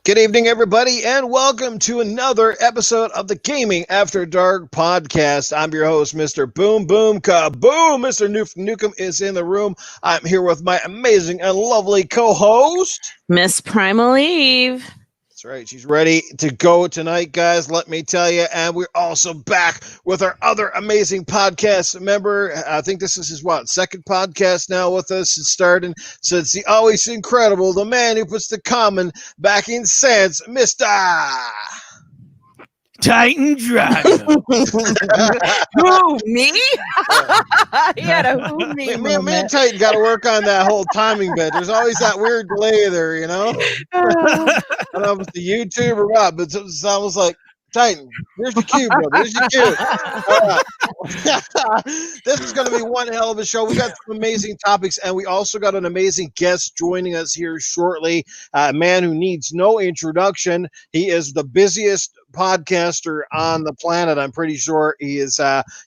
Good evening, everybody, and welcome to another episode of the Gaming After Dark podcast. I'm your host, Mr. Boom Boom Kaboom. Mr. Newcomb is in the room. I'm here with my amazing and lovely co-host, Miss Primal Eve. That's right. She's ready to go tonight, guys. Let me tell you. And we're also back with our other amazing podcast member. I think this is his second podcast now with us. It's starting. So it's the always incredible, the man who puts the common back in sense, Mr. Titan Drago. Who, me? He had a who me. Me and Titan got to work on that whole timing bit. There's always that weird delay there, you know? I don't know if it's the YouTube or what, but it's almost like, Titan, here's your cue, brother. Here's your cue. This is going to be one hell of a show. We got some amazing topics, and we also got an amazing guest joining us here shortly. A man who needs no introduction. He is the busiest podcaster on the planet. I'm pretty sure he is.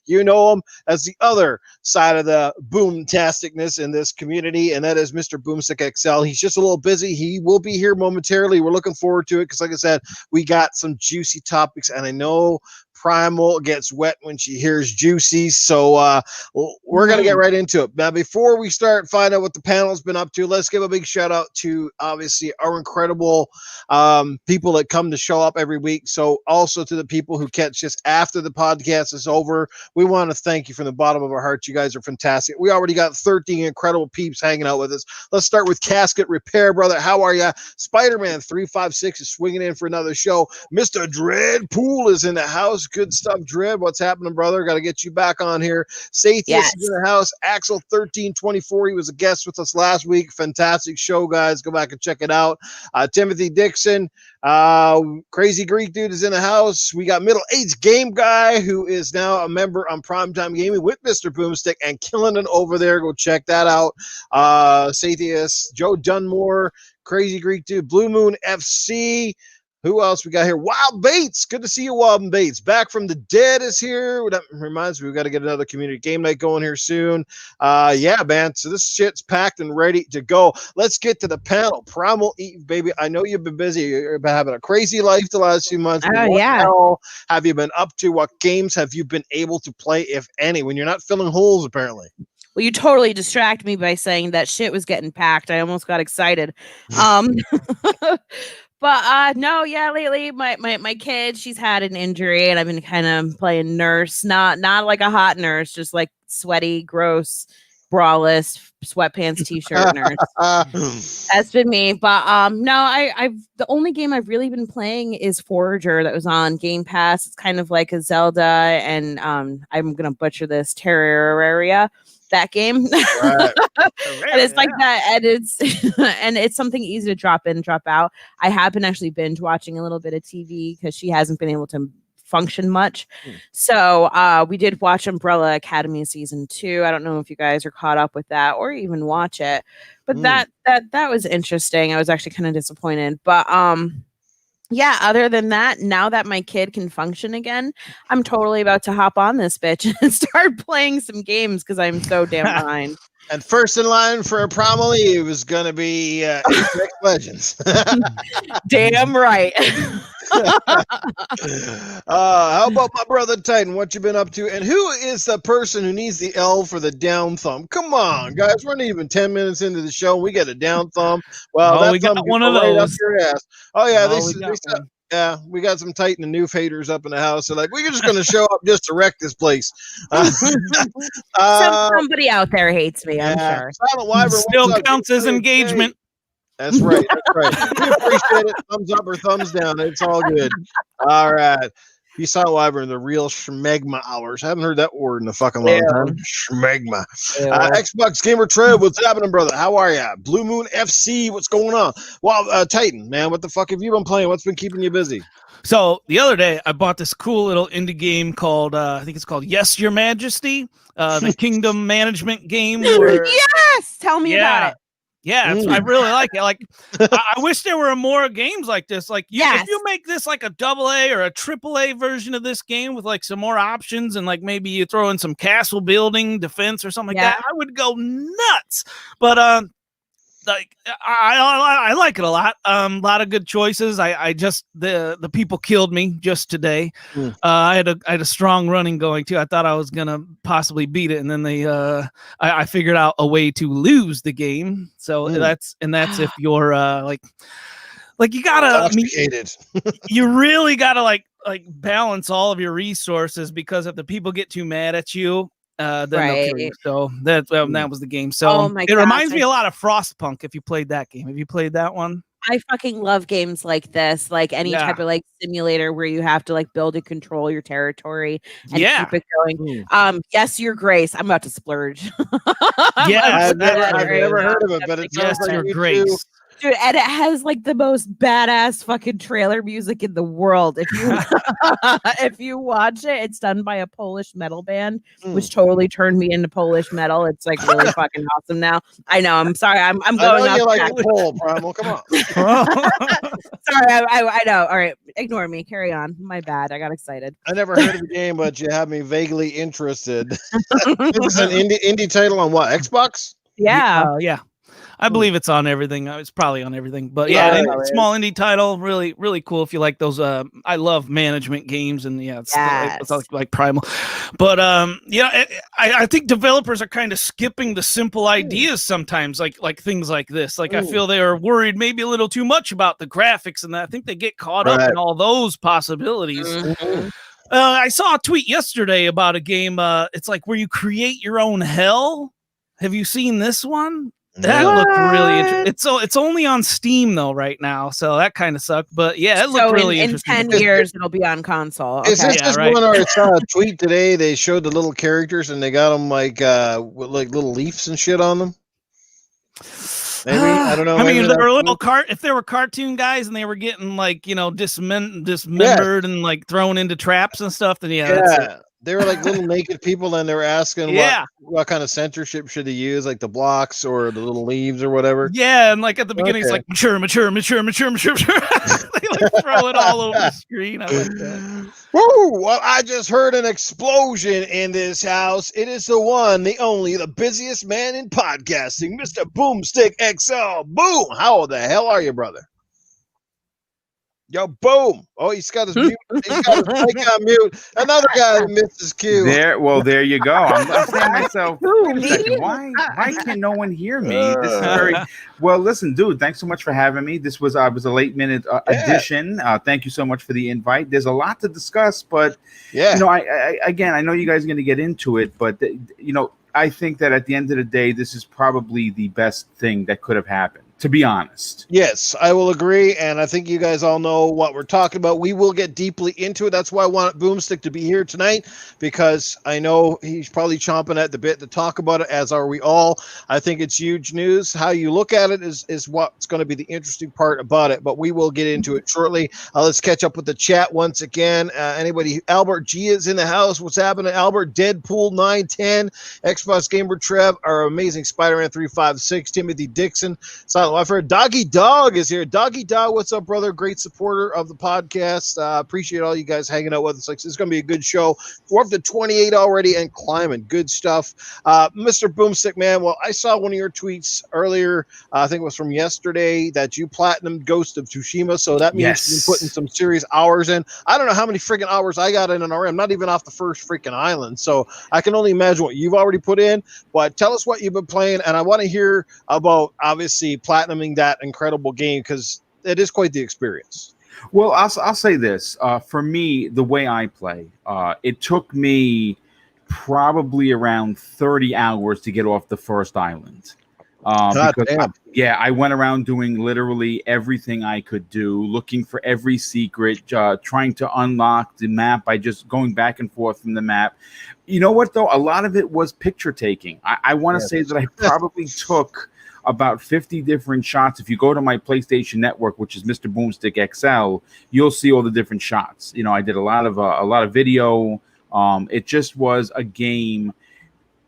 You know him as the other side of the boomtasticness in this community, and that is Mr. Boomstick XL. He's just a little busy. He will be here momentarily. We're looking forward to it because, like I said, we got some juicy topics, and I know Primal gets wet when she hears juicy, so we're going to get right into it. Now, before we start find out what the panel's been up to, let's give a big shout out to, obviously, our incredible people that come to show up every week. So also to the people who catch us after the podcast is over, we want to thank you from the bottom of our hearts. You guys are fantastic. We already got 13 incredible peeps hanging out with us. Let's start with Casket Repair, brother. How are you? Spider-Man 356 is swinging in for another show. Mr. Dreadpool is in the house. Good stuff, Dread. What's happening, brother? Got to get you back on here. Sathius is in the house. Axel 1324. He was a guest with us last week. Fantastic show, guys. Go back and check it out. Timothy Dixon, Crazy Greek Dude is in the house. We got Middle Aged Game Guy, who is now a member on Primetime Gaming with Mr. Boomstick and killing it over there. Go check that out. Sathius, Joe Dunmore, Crazy Greek Dude, Blue Moon FC. Who else we got here? Wild Bates. Good to see you, Wild Bates. Back from the dead is here. That reminds me, we got to get another community game night going here soon. Yeah, man. So this shit's packed and ready to go. Let's get to the panel. Primal Eve, baby. I know you've been busy. You've been having a crazy life the last few months. Oh, what yeah. hell have you been up to? What games have you been able to play, if any, when you're not filling holes, apparently? Well, you totally distract me by saying that shit was getting packed. I almost got excited. But no, yeah, lately my kid, she's had an injury and I've been kind of playing nurse, not like a hot nurse, just like sweaty, gross, braless, sweatpants, t-shirt nurse. That's been me. But no, I've the only game I've really been playing is Forager that was on Game Pass. It's kind of like a Zelda and I'm gonna butcher this, Terraria. That game. Right. And it's like that, and it's something easy to drop in, drop out. I have been actually binge watching a little bit of TV because she hasn't been able to function much. So we did watch Umbrella Academy season 2. I don't know if you guys are caught up with that or even watch it, but that was interesting. I was actually kind of disappointed, but yeah, other than that, now that my kid can function again, I'm totally about to hop on this bitch and start playing some games because I'm so damn behind. And first in line for a Primal Eve is going to be Apex Legends. Damn right. How about my brother Titan? What you been up to? And who is the person who needs the L for the down thumb? Come on, guys. We're not even 10 minutes into the show. We get a down thumb. Well, we got one of those. Right up your ass. Oh, yeah. Yeah, we got some Titan and Noof haters up in the house. They're like, we're just going to show up just to wreck this place. Somebody out there hates me, I'm sure. Silent Wyvern, still counts as engagement. That's right. We appreciate it. Thumbs up or thumbs down. It's all good. All right. You saw Wyvern, the real schmegma hours. I haven't heard that word in a fucking long time. Schmegma. Xbox Gamer Trev, what's happening, brother? How are you? Blue Moon FC, what's going on? Well, Titan, man, what the fuck have you been playing? What's been keeping you busy? So the other day, I bought this cool little indie game called, I think it's called Yes, Your Majesty, the kingdom management game. Yes! Tell me about it. Yeah, I really like it. Like, I wish there were more games like this. Like, if you make this like a AA or a AAA version of this game with like some more options, and like maybe you throw in some castle building, defense, or something like that, I would go nuts. But like I like it a lot. A lot of good choices. I just the people killed me just today. I had a strong running going too. I thought I was gonna possibly beat it, and then I figured out a way to lose the game. So that's if you're like you gotta you really gotta like balance all of your resources, because if the people get too mad at you, then they'll kill you. So that was the game. So it reminds me a lot of Frostpunk. If you played that game, have you played that one? I fucking love games like this, like any type of like simulator where you have to like build and control your territory and keep it going. Yes, Your Grace. I'm about to splurge. I've never heard of it, but it sounds like Your Grace. Dude, and it has like the most badass fucking trailer music in the world. If you if you watch it, it's done by a Polish metal band, which totally turned me into Polish metal. It's like really fucking awesome now. I know. I'm sorry. I'm going I know off you like Pole, Primal. Come on. Sorry. I know. All right. Ignore me. Carry on. My bad. I got excited. I never heard of the game, but you have me vaguely interested. This is an indie title on what? Xbox? Yeah. Yeah. I believe it's on everything. It's probably on everything, but small indie title, really, really cool. If you like those, I love management games, and it's like Primal. But I think developers are kind of skipping the simple ideas sometimes, like things like this. Like I feel they are worried maybe a little too much about the graphics, and I think they get caught up in all those possibilities. I saw a tweet yesterday about a game. It's like where you create your own hell. Have you seen this one? That looked really interesting. It's only on Steam though right now, so that kind of sucked. But yeah, it looked really interesting. In 10 years, it'll be on console. Okay. Is this just one? Or I saw a tweet today. They showed the little characters and they got them like with like little leaves and shit on them. Maybe I don't know. I mean, if they were little if they were cartoon guys and they were getting like dismembered and like thrown into traps and stuff, then that's it. They were like little naked people, and they were asking what kind of censorship should they use, like the blocks or the little leaves or whatever. Yeah, and like at the beginning, it's like mature. They like throw it all over the screen. I like that. Woo! Well, I just heard an explosion in this house. It is the one, the only, the busiest man in podcasting, Mr. Boomstick XL. Boom! How the hell are you, brother? Yo, boom! Oh, he's got his mute. He's got his mic on mute. Another guy that missed his cue. There you go. I'm saying to myself, wait a second. Why can no one hear me? This is very well. Listen, dude. Thanks so much for having me. This was a late minute addition. Thank you so much for the invite. There's a lot to discuss, but I know you guys are going to get into it, but I think that at the end of the day, this is probably the best thing that could have happened. To be honest. Yes, I will agree, and I think you guys all know what we're talking about. We will get deeply into it. That's why I want Boomstick to be here tonight, because I know he's probably chomping at the bit to talk about it, as are we all. I think it's huge news. How you look at it is what's going to be the interesting part about it, but we will get into it shortly. Let's catch up with the chat once again. Anybody? Albert G is in the house. What's happening, Albert? Deadpool 910, Xbox Gamer Trev, our amazing Spider-Man 356, Timothy Dixon, Silent I've heard Doggy Dog is here. Doggy Dog, what's up, brother? Great supporter of the podcast. Appreciate all you guys hanging out with us. It's going to be a good show. We're up to 28 already and climbing. Good stuff. Mr. Boomstick, man, well, I saw one of your tweets earlier. I think it was from yesterday that you platinumed Ghost of Tsushima. So that means you've been putting some serious hours in. I don't know how many freaking hours I got in already. I'm not even off the first freaking island. So I can only imagine what you've already put in. But tell us what you've been playing. And I want to hear about, obviously, platinuming that incredible game, because it is quite the experience. Well, I'll say this. For me, the way I play, it took me probably around 30 hours to get off the first island. I went around doing literally everything I could do, looking for every secret, trying to unlock the map by just going back and forth from the map. You know what, though? A lot of it was picture taking. I want to say that I probably took about 50 different shots. If you go to my PlayStation Network, which is Mr. Boomstick XL, you'll see all the different shots. I did a lot of video. It just was a game.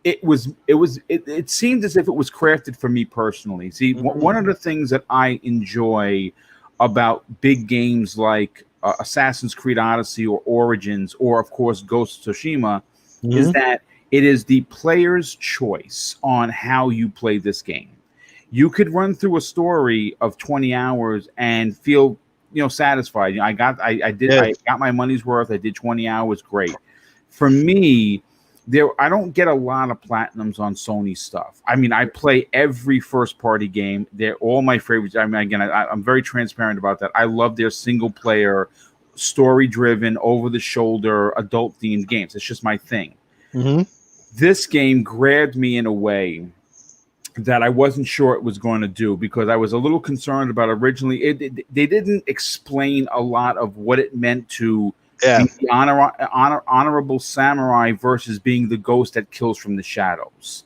It seemed as if it was crafted for me personally. See, one of the things that I enjoy about big games like Assassin's Creed Odyssey or Origins, or of course Ghost of Tsushima, is that it is the player's choice on how you play this game. you could run through a story of 20 hours and feel, satisfied. I got my money's worth. I did 20 hours. Great. For me, I don't get a lot of platinums on Sony stuff. I mean, I play every first party game. They're all my favorites. I mean, again, I'm very transparent about that. I love their single player, story driven, over the shoulder, adult themed games. It's just my thing. Mm-hmm. This game grabbed me in a way that I wasn't sure it was going to do, because I was a little concerned about originally. They didn't explain a lot of what it meant to be the honorable samurai versus being the ghost that kills from the shadows.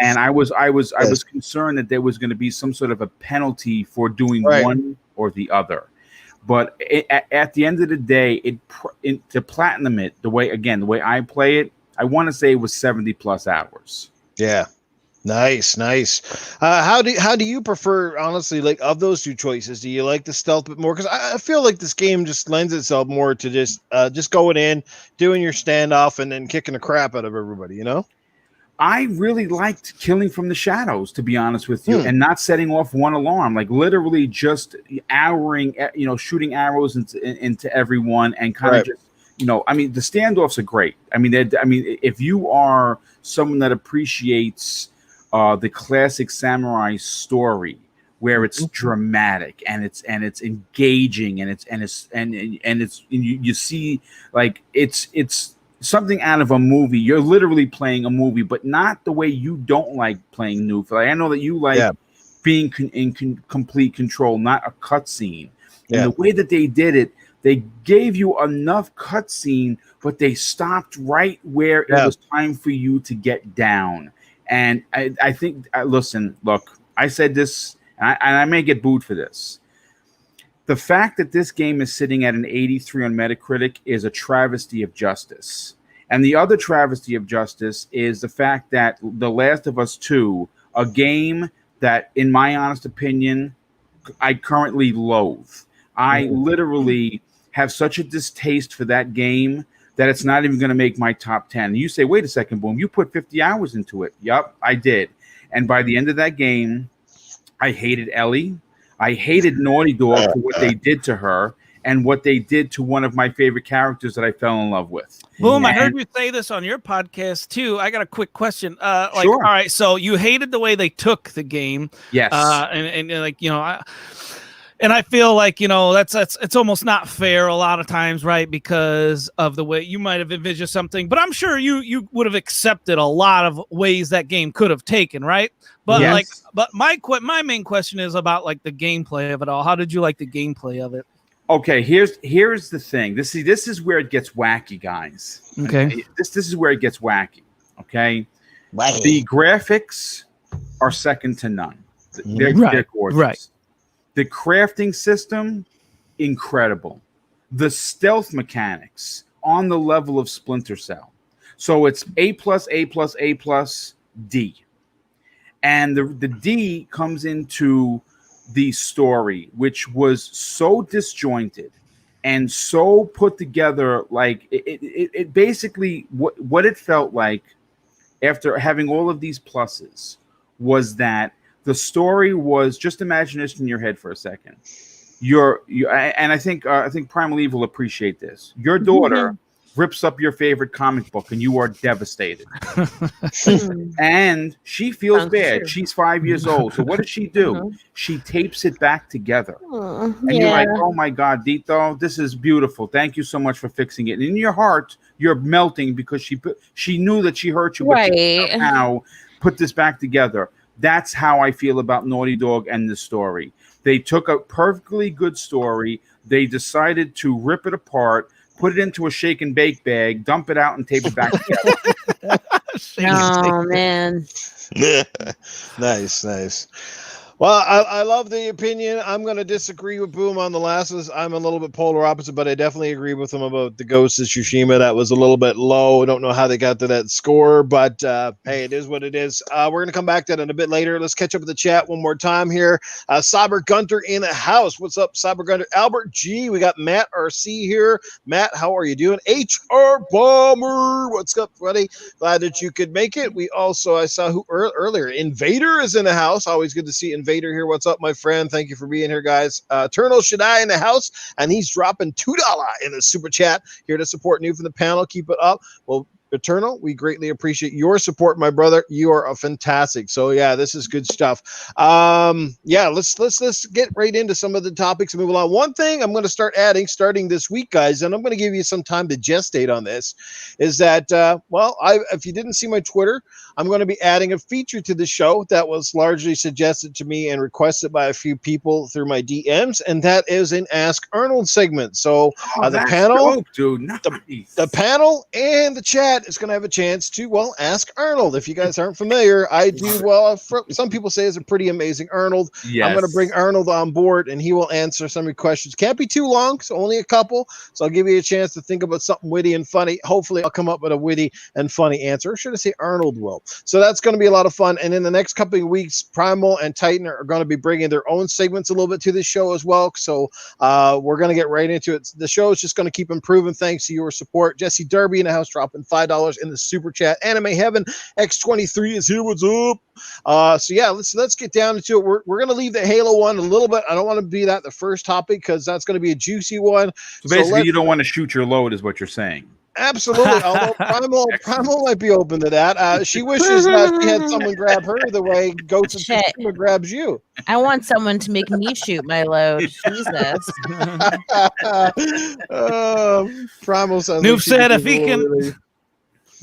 And I was concerned that there was going to be some sort of a penalty for doing one or the other. But at the end of the day, to platinum it the way I play it, I want to say it was 70 plus hours. Yeah. Nice. How do you prefer, honestly, like, of those two choices? Do you like the stealth bit more? Because I feel like this game just lends itself more to just going in, doing your standoff, and then kicking the crap out of everybody, I really liked killing from the shadows, to be honest with you, and not setting off one alarm, like literally just shooting arrows into everyone, and kind of just, I mean, the standoffs are great. I mean, if you are someone that appreciates the classic samurai story, where it's dramatic and it's engaging and you see, like, it's something out of a movie. You're literally playing a movie, but not the way you don't like playing new. Like, I know that you like being in complete control, not a cutscene. And the way that they did it, they gave you enough cutscene, but they stopped right where it was time for you to get down. And I think, look, I said this, and I may get booed for this. The fact that this game is sitting at an 83 on Metacritic is a travesty of justice. And the other travesty of justice is the fact that The Last of Us 2, a game that, in my honest opinion, I currently loathe. I literally have such a distaste for that game that it's not even going to make my top 10. And you say, wait a second, Boom, you put 50 hours into it. Yup, I did. And by the end of that game, I hated Ellie. I hated Naughty Dog for what they did to her and what they did to one of my favorite characters that I fell in love with. Boom, I heard you say this on your podcast too. I got a quick question. Sure. All right, so you hated the way they took the game. Yes. And I feel like, it's almost not fair a lot of times, right? Because of the way you might have envisioned something, but I'm sure you would have accepted a lot of ways that game could have taken, right? But my main question is about, like, the gameplay of it all. How did you like the gameplay of it? Okay, here's the thing. This is where it gets wacky, guys. Okay. This is where it gets wacky. Okay. Wacky. The graphics are second to none. They're gorgeous. Right. The crafting system, incredible. The stealth mechanics on the level of Splinter Cell. So it's A+, D. And the D comes into the story, which was so disjointed and so put together, like it basically, what it felt like after having all of these pluses was that the story was, just imagine this in your head for a second. And I think Primal Eve will appreciate this. Your daughter rips up your favorite comic book and you are devastated. And she feels bad. True. She's 5 years old. So what does she do? She tapes it back together. And you're like, oh my God, Dito, this is beautiful. Thank you so much for fixing it. And in your heart, you're melting because she knew that she hurt you, but she somehow put this back together. That's how I feel about Naughty Dog and the story. They took a perfectly good story. They decided to rip it apart, put it into a shake and bake bag, dump it out, and tape it back together. Oh, man. Nice. Well, I love the opinion. I'm going to disagree with Boom on the last one. I'm a little bit polar opposite, but I definitely agree with him about the Ghost of Tsushima. That was a little bit low. I don't know how they got to that score, but hey, it is what it is. We're going to come back to that a bit later. Let's catch up with the chat one more time here. Cyber Gunter in the house. What's up, Cyber Gunter? Albert G. We got Matt RC here. Matt, how are you doing? HR Bomber. What's up, buddy? Glad that you could make it. We also, I saw who earlier. Invader is in the house. Always good to see Invader Invader here. What's up, my friend? Thank you for being here, guys. Eternal Shaddai in the house, and he's dropping $2 in the super chat here to support New from the panel. Keep it up. Well, Eternal, we greatly appreciate your support, my brother. You are a fantastic. So yeah, this is good stuff. Let's get right into some of the topics and move along. One thing I'm going to start adding starting this week, guys, and I'm going to give you some time to gestate on this, is that if you didn't see my Twitter, I'm going to be adding a feature to the show that was largely suggested to me and requested by a few people through my DMs, and that is an Ask Arnold segment. So the panel, dope, dude. Nice. the panel and the chat is going to have a chance to, ask Arnold. If you guys aren't familiar, I do, some people say is a pretty amazing Arnold. Yes. I'm going to bring Arnold on board, and he will answer some of your questions. Can't be too long, so only a couple. So I'll give you a chance to think about something witty and funny. Hopefully, I'll come up with a witty and funny answer. Or should I say Arnold will? So that's going to be a lot of fun. And in the next couple of weeks, Primal and Titan are going to be bringing their own segments a little bit to this show as well. So we're going to get right into it. The show is just going to keep improving thanks to your support. Jesse Derby in the house dropping $5 in the super chat. Anime Heaven X23 is here. What's up? Let's get down into it. We're going to leave the Halo one a little bit. I don't want to be that the first topic because that's going to be a juicy one. So basically, you don't want to shoot your load, is what you're saying. Absolutely. Although Primal might be open to that. She wishes that she had someone grab her the way Ghost of Tsushima grabs you. I want someone to make me shoot my load. Jesus. Primal sounds Noob said if he can. Really...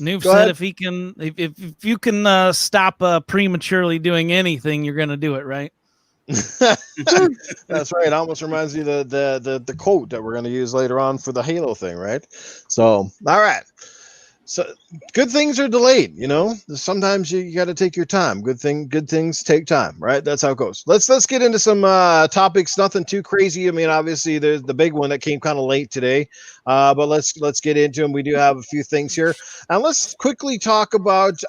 Noob said if you can stop prematurely doing anything, you're going to do it, right? That's right. It almost reminds me of the quote that we're going to use later on for the Halo thing, right? So, all right. So, good things are delayed. Sometimes you got to take your time. Good things take time, right? That's how it goes. Let's get into some topics. Nothing too crazy. I mean, obviously, there's the big one that came kind of late today, but let's get into them. We do have a few things here, and let's quickly talk about.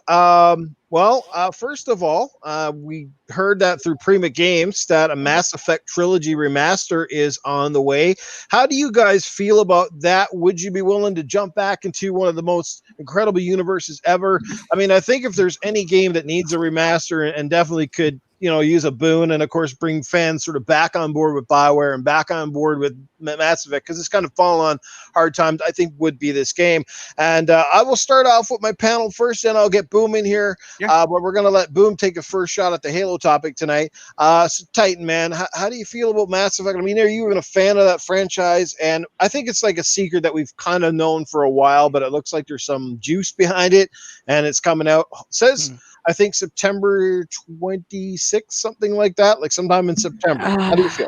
First of all, we heard that through Prima Games that a Mass Effect trilogy remaster is on the way. How do you guys feel about that? Would you be willing to jump back into one of the most incredible universes ever? I mean, I think if there's any game that needs a remaster and definitely could, use a boon and, of course, bring fans sort of back on board with BioWare and back on board with Mass Effect, because it's kind of fallen on hard times, I think would be this game. And I will start off with my panel first, and I'll get Boom in here. Yeah. But we're going to let Boom take a first shot at the Halo topic tonight. So Titan, man, how do you feel about Mass Effect? I mean, are you even a fan of that franchise? And I think it's like a secret that we've kind of known for a while, but it looks like there's some juice behind it, and it's coming out. It says... I think September 26th, something like that, like sometime in September. How do you feel?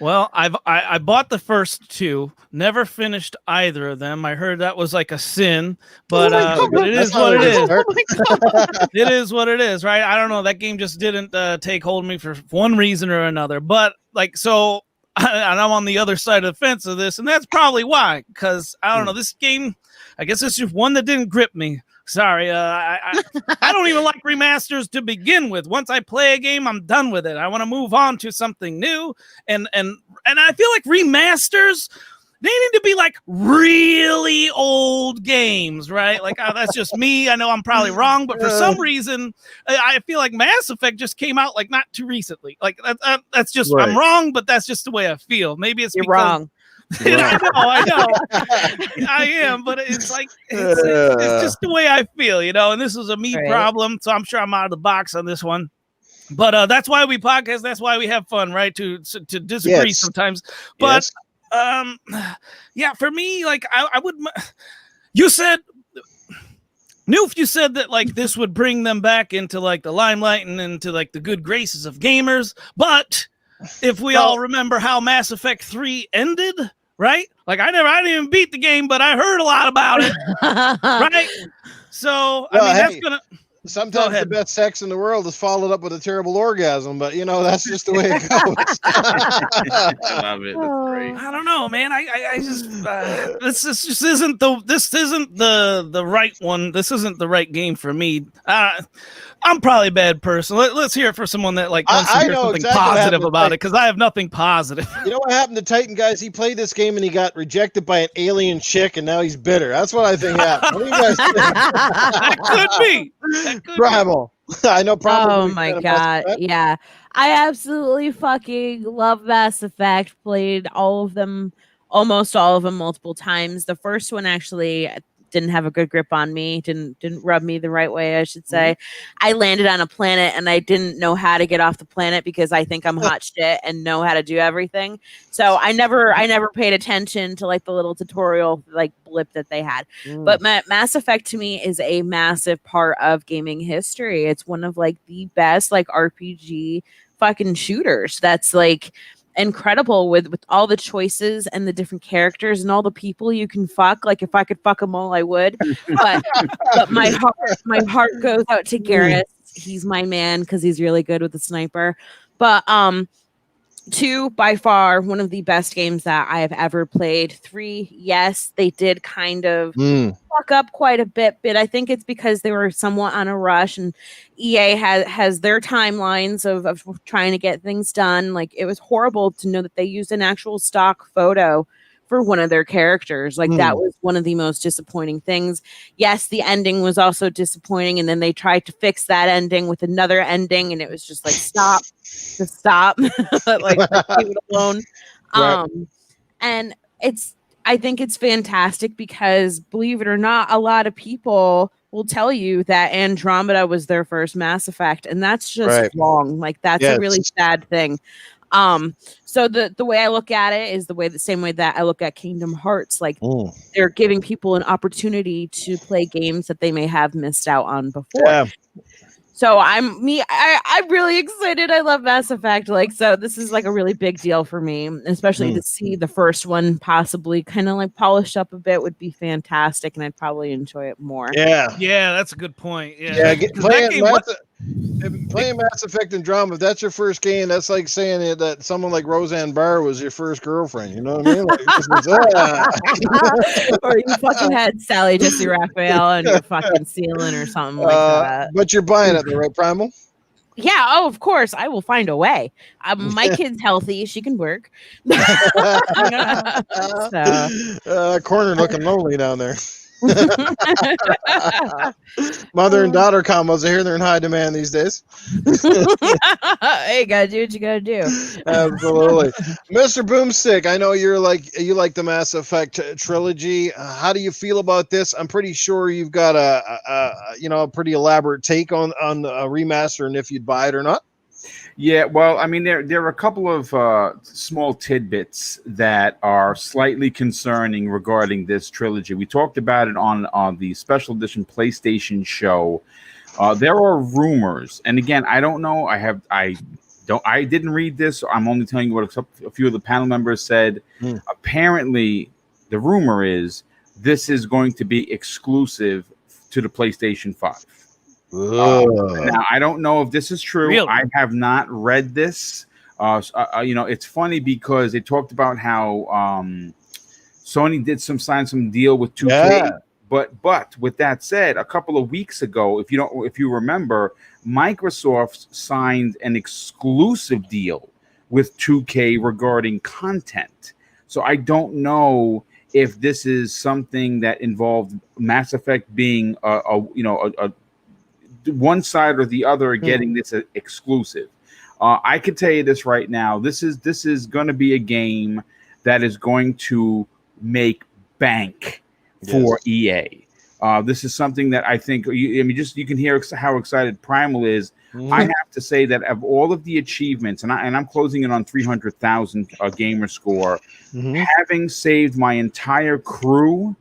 Well, I bought the first two, never finished either of them. I heard that was like a sin, but it is what it is. It is what it is, right? I don't know. That game just didn't take hold of me for one reason or another. But and I'm on the other side of the fence of this, and that's probably why. Because I don't know, this game, I guess it's just one that didn't grip me. Sorry, I don't even like remasters to begin with. Once I play a game, I'm done with it. I want to move on to something new, and I feel like remasters, they need to be like really old games, right? Like that's just me. I know I'm probably wrong, but for some reason, I feel like Mass Effect just came out like not too recently. Like that's just right. I'm wrong, but that's just the way I feel. Maybe it's You're wrong. I know. I am, but it's like it's just the way I feel, and this is a me problem, so I'm sure I'm out of the box on this one. But that's why we podcast, that's why we have fun, right? To disagree sometimes. But for me, like I would you said Noof, you said that like this would bring them back into like the limelight and into like the good graces of gamers, but if we all remember how Mass Effect 3 ended, right? Like I didn't even beat the game, but I heard a lot about it, right? So that's gonna. Sometimes the best sex in the world is followed up with a terrible orgasm, but that's just the way it goes. I love it. That's great. I don't know, man. I just this just isn't the right one. This isn't the right game for me. I'm probably a bad person. Let's hear it for someone that like wants to hear something positive about it, because I have nothing positive. You know what happened to Titan, guys? He played this game and he got rejected by an alien chick, and now he's bitter. That's what I think happened. What do you guys think? That could be. Primal. I know. Probably. Oh my god, yeah. I absolutely fucking love Mass Effect. Played all of them, almost all of them, multiple times. The first one actually didn't have a good grip on me. Didn't rub me the right way, I should say. I landed on a planet and I didn't know how to get off the planet because I think I'm hot shit and know how to do everything. So I never paid attention to like the little tutorial like blip that they had. But Mass Effect to me is a massive part of gaming history. It's one of like the best like RPG fucking shooters. That's like incredible with all the choices and the different characters and all the people you can fuck. Like if I could fuck them all, I would. But my heart goes out to Garrus. He's my man because he's really good with the sniper. But 2, by far, one of the best games that I have ever played. 3, yes, they did kind of fuck up quite a bit, but I think it's because they were somewhat on a rush, and EA has their timelines of trying to get things done. Like, it was horrible to know that they used an actual stock photo for one of their characters. Like, that was one of the most disappointing things. Yes, the ending was also disappointing, and then they tried to fix that ending with another ending, and it was just like, stop. Like, leave it alone. Right. And I think it's fantastic because, believe it or not, a lot of people will tell you that Andromeda was their first Mass Effect, and that's just wrong. Like, that's a really sad thing. So the way I look at it is the same way that I look at Kingdom Hearts. Like, they're giving people an opportunity to play games that they may have missed out on before. Yeah. So I'm really excited. I love Mass Effect. Like, so this is like a really big deal for me, especially to see the first one possibly kind of like polished up a bit would be fantastic, and I'd probably enjoy it more. Yeah, that's a good point. Yeah, playing Mass Effect Andromeda, if that's your first game, that's like saying that someone like Roseanne Barr was your first girlfriend. You know what I mean? Like, or you fucking had Sally Jesse Raphael on your fucking ceiling or something like that. But you're buying it, though, right, Primal? Yeah, oh, of course. I will find a way. My kid's healthy. She can work. Corner looking lonely down there. Mother and daughter combos, I hear they're in high demand these days. Hey, you gotta do what you gotta do. Absolutely. Mr. Boomstick, I know you like the Mass Effect trilogy. How do you feel about this? I'm pretty sure you've got a pretty elaborate take on a remaster, and if you'd buy it or not. Yeah, well, I mean, there are a couple of small tidbits that are slightly concerning regarding this trilogy. We talked about it on the special edition PlayStation show. There are rumors, and again, I don't know. I didn't read this. So I'm only telling you what a few of the panel members said. Apparently, the rumor is this is going to be exclusive to the PlayStation 5. Now, I don't know if this is true. Really? I have not read this. It's funny because they talked about how Sony did sign some deal with 2K. Yeah. But with that said, a couple of weeks ago, if you remember, Microsoft signed an exclusive deal with 2K regarding content. So I don't know if this is something that involved Mass Effect being a one side or the other are getting this exclusive. I can tell you this right now. This is going to be a game that is going to make bank for EA. This is something that I think you can hear how excited Primal is. I have to say that of all of the achievements, and I'm closing in on 300,000 gamer score, having saved my entire crew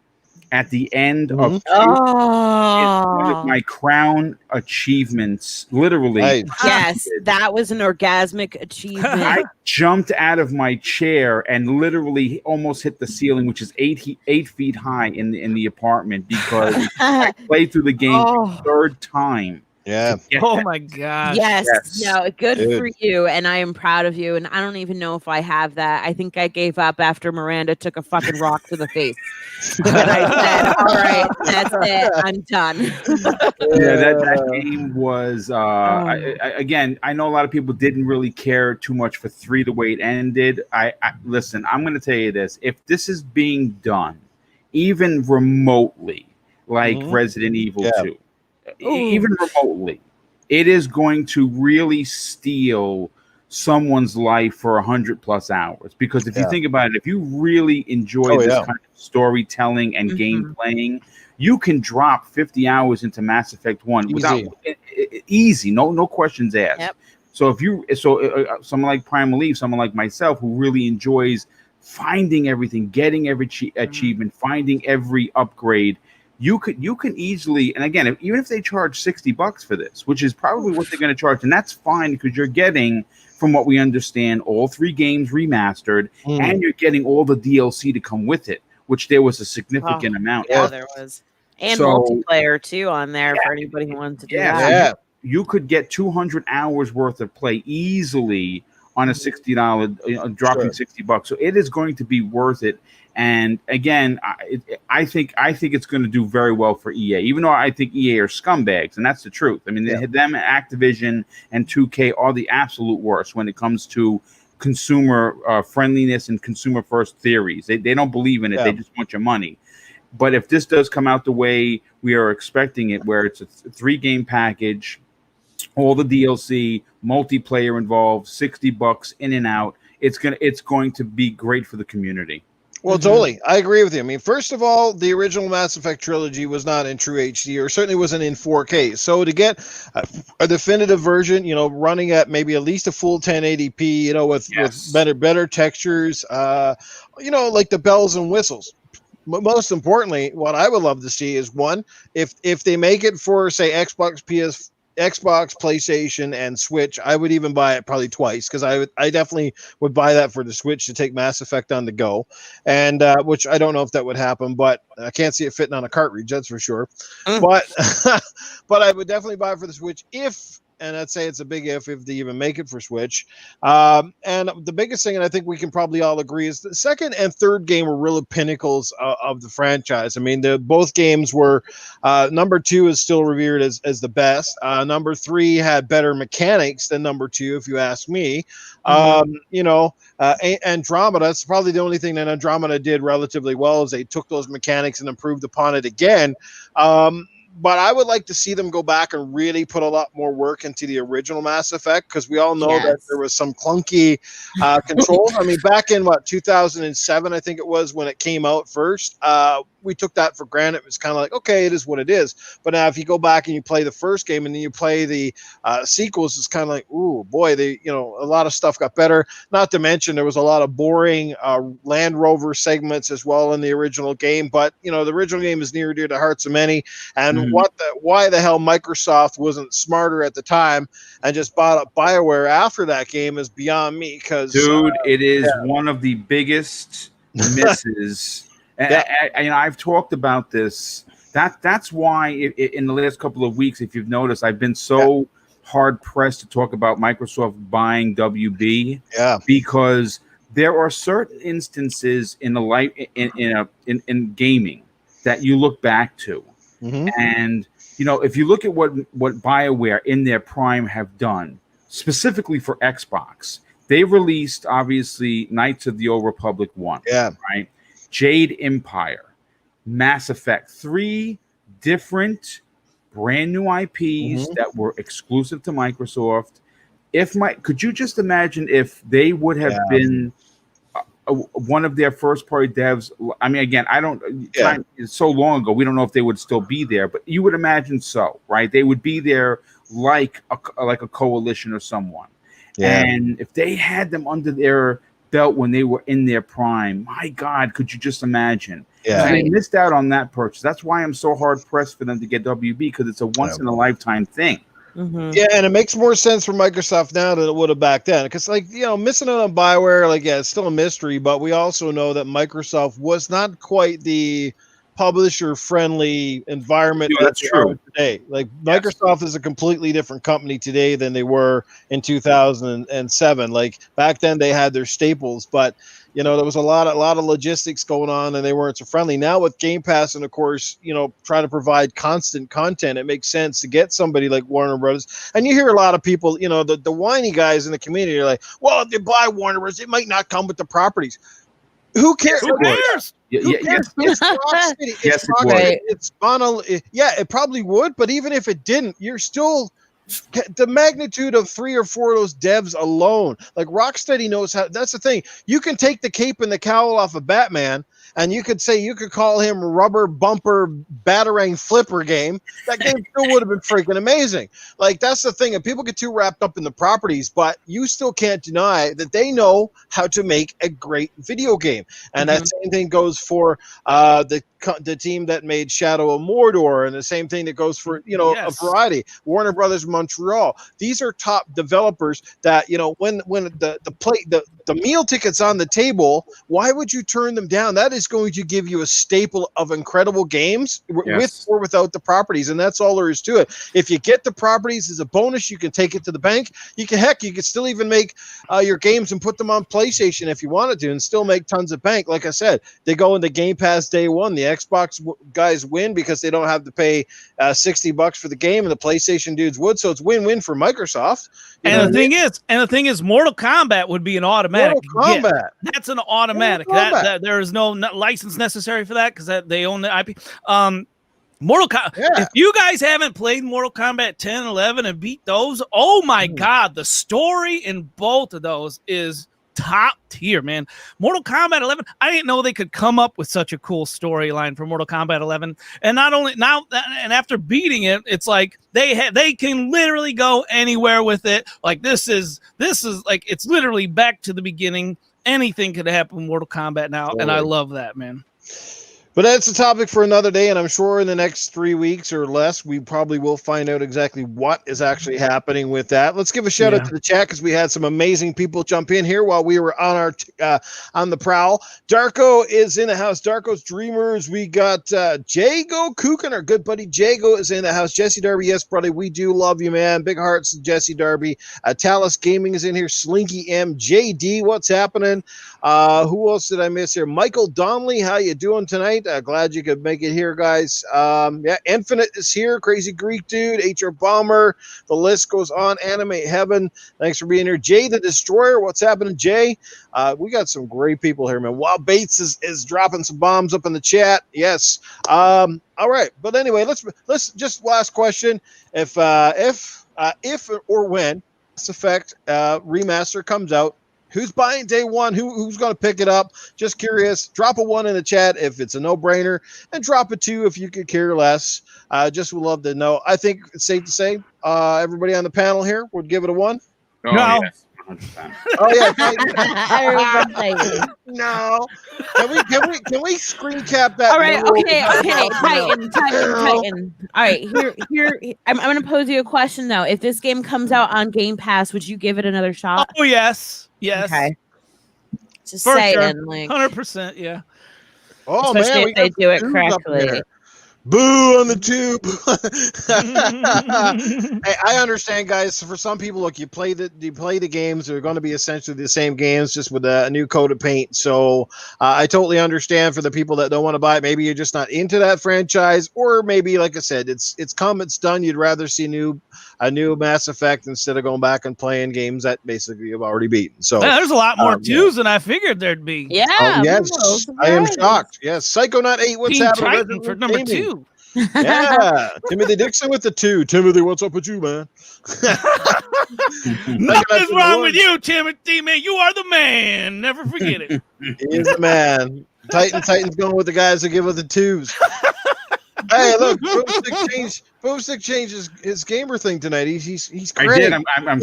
at the end of is one of my crown achievements, literally. Yes, that was an orgasmic achievement. I jumped out of my chair and literally almost hit the ceiling, which is 8 feet high in the apartment, because I played through the game the third time. Yeah. Oh my gosh. Yes. No, good for you. And I am proud of you. And I don't even know if I have that. I think I gave up after Miranda took a fucking rock to the face. And I said, all right, that's it. I'm done. That game was, again, I know a lot of people didn't really care too much for 3 the way it ended. Listen, I'm going to tell you this. If this is being done, even remotely, like Resident Evil 2, even remotely, it is going to really steal someone's life for 100+ hours. Because if you think about it, if you really enjoy this kind of storytelling and game playing, you can drop 50 hours into Mass Effect 1 without easy, no questions asked. Yep. So if you someone like Primal Eve, someone like myself who really enjoys finding everything, getting every achievement, finding every upgrade, you can easily, and again, even if they charge $60 for this, which is probably what they're going to charge, and that's fine because you're getting, from what we understand, all 3 games remastered, and you're getting all the DLC to come with it, which there was a significant amount. Yeah, there was. And multiplayer too on there for anybody who wanted to do that. Yeah. You could get 200 hours worth of play easily on a $60, dropping $60. So it is going to be worth it. And again, I think it's going to do very well for EA, even though I think EA are scumbags, and that's the truth. I mean, them, Activision, and 2K are the absolute worst when it comes to consumer friendliness and consumer first theories. They don't believe in it. They just want your money. But if this does come out the way we are expecting it, where it's a 3-game package, all the DLC, multiplayer involved, $60 in and out, it's going to be great for the community. Well, totally. I agree with you. I mean, first of all, the original Mass Effect trilogy was not in true HD, or certainly wasn't in 4K. So to get a definitive version, running at maybe at least a full 1080p, with better textures, like the bells and whistles. But most importantly, what I would love to see is, one, if they make it for, say, Xbox, PlayStation, and Switch, I would even buy it probably twice, because I definitely would buy that for the Switch to take Mass Effect on the go, and which I don't know if that would happen, but I can't see it fitting on a cartridge, that's for sure. But but I would definitely buy it for the Switch if. And I'd say it's a big if they even make it for Switch. And the biggest thing, and I think we can probably all agree, is the second and third game were really pinnacles of the franchise. I mean, both games were, number 2 is still revered as the best. Number 3 had better mechanics than number 2, if you ask me. Andromeda, that's probably the only thing that Andromeda did relatively well, is they took those mechanics and improved upon it again. But I would like to see them go back and really put a lot more work into the original Mass Effect, because we all know that there was some clunky controls. I mean, back in 2007, I think it was, when it came out first, we took that for granted. It was kind of like, okay, it is what it is. But now if you go back and you play the first game and then you play the sequels, it's kind of like, ooh, boy, a lot of stuff got better. Not to mention there was a lot of boring Land Rover segments as well in the original game. But, the original game is near and dear to hearts of many. And why the hell Microsoft wasn't smarter at the time and just bought up BioWare after that game is beyond me. Because dude, it is one of the biggest misses. And I've talked about this. That's why in the last couple of weeks, if you've noticed, I've been so hard pressed to talk about Microsoft buying WB. Yeah, because there are certain instances in in gaming that you look back to. And if you look at what BioWare in their prime have done, specifically for Xbox, they released obviously Knights of the Old Republic 1, right? Jade Empire, Mass Effect, 3 different brand new IPs that were exclusive to Microsoft. Could you just imagine if they would have been one of their first party devs? I mean, again, it's so long ago, we don't know if they would still be there, but you would imagine so, right? They would be there like a coalition or someone. And if they had them under their belt when they were in their prime, my God, could you just imagine? So they missed out on that purchase. That's why I'm so hard pressed for them to get WB, because it's a once in a lifetime thing. Yeah, and it makes more sense for Microsoft now than it would have back then. Because, missing out on BioWare, it's still a mystery, but we also know that Microsoft was not quite the publisher-friendly environment that's true today. Microsoft is a completely different company today than they were in 2007. Back then, they had their staples, but there was a lot of logistics going on, and they weren't so friendly. Now with Game Pass, and of course, trying to provide constant content, it makes sense to get somebody like Warner Brothers. And you hear a lot of people, the whiny guys in the community are like, well, if you buy Warner Brothers, it might not come with the properties. Who cares? Who cares? It's Rocksteady. It's Rocksteady. It's it probably would, but even if it didn't, you're still the magnitude of 3 or 4 of those devs alone. Like Rocksteady knows how. That's the thing. You can take the cape and the cowl off of Batman, and you could call him Rubber Bumper Batarang Flipper Game. That game still would have been freaking amazing. Like, that's the thing. And people get too wrapped up in the properties, but you still can't deny that they know how to make a great video game. And that same thing goes for the team that made Shadow of Mordor, and the same thing that goes for, a variety. Warner Brothers Montreal. These are top developers that, when the meal ticket's on the table, why would you turn them down? That is going to give you a staple of incredible games with or without the properties, and that's all there is to it. If you get the properties as a bonus, you can take it to the bank. You can still even make your games and put them on PlayStation if you wanted to, and still make tons of bank. Like I said, they go into Game Pass day one. The Xbox guys win because they don't have to pay $60 for the game, and the PlayStation dudes would. So it's win-win for Microsoft. And the thing is, Mortal Kombat would be an automatic. Mortal Kombat. That's an automatic. That there is no license necessary for that because they own the IP. Mortal Kombat. Yeah. If you guys haven't played Mortal Kombat 10, 11, and beat those, oh my God, the story in both of those is top tier, man. Mortal Kombat 11, I didn't know they could come up with such a cool storyline for Mortal Kombat 11. And not only now, and after beating it, it's like they can literally go anywhere with it. Like this is like, it's literally back to the beginning. Anything could happen in Mortal Kombat now, and I love that, man. But that's a topic for another day, and I'm sure in the next 3 weeks or less, we probably will find out exactly what is actually happening with that. Let's give a shout out to the chat because we had some amazing people jump in here while we were on our on the prowl. Darko is in the house. Darko's Dreamers. We got Jago Kukin, our good buddy Jago is in the house. Jesse Darby, yes, buddy, we do love you, man. Big hearts to Jesse Darby. Talus Gaming is in here. Slinky M. JD, what's happening? Who else did I miss here? Michael Donnelly, how you doing tonight? Glad you could make it here, guys. Infinite is here. Crazy Greek Dude. HR Bomber. The list goes on. Anime Heaven. Thanks for being here. Jay the Destroyer. What's happening, Jay? We got some great people here, man. Wild Bates is dropping some bombs up in the chat. Yes. All right. But anyway, let's just last question. If or when Mass Effect remaster comes out, who's buying day one? Who's going to pick it up? Just curious. Drop a 1 in the chat if it's a no-brainer, and drop a 2 if you could care less. Just would love to know. I think it's safe to say everybody on the panel here would give it a 1. Oh, no. Yes. 100%. Oh yeah. No. Can we screen cap that? All right. Okay. Titan. All right. Here. I'm going to pose you a question though. If this game comes out on Game Pass, would you give it another shot? Oh yes. Okay. Just for saying, sure. like 100%. Yeah. Oh especially man, if they do it correctly. Boo on the tube. Hey, I understand, guys. For some people, look, you play the games. They're going to be essentially the same games, just with a new coat of paint. So I totally understand for the people that don't want to buy it. Maybe you're just not into that franchise, or maybe, like I said, it's come, it's done. You'd rather see a new Mass Effect instead of going back and playing games that basically you've already beaten. So there's a lot more twos than I figured there'd be. Yeah. Yes, I am shocked. Yes, Psychonaut 8. What's Team happening Titan for number 2. Yeah, Timothy Dixon with the 2. Timothy, what's up with you, man? Nothing's wrong with you, Timothy, man. You are the man. Never forget it. He is the man. Titan's going with the guys that give us the 2s. Hey, look, Boomstick changed his gamer thing tonight. He's Craig. I did. I'm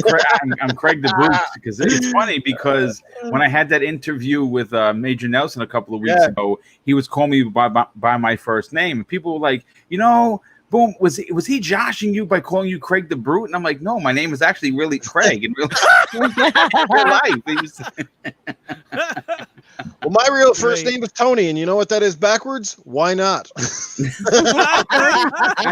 Craig the Boost, because it's funny because when I had that interview with Major Nelson a couple of weeks ago, he was calling me by my first name, and people were like, Boom, was he joshing you by calling you Craig the Brute? And I'm like, no, my name is actually really Craig in real life. Well, my real first name is Tony, and you know what that is backwards? Why not? I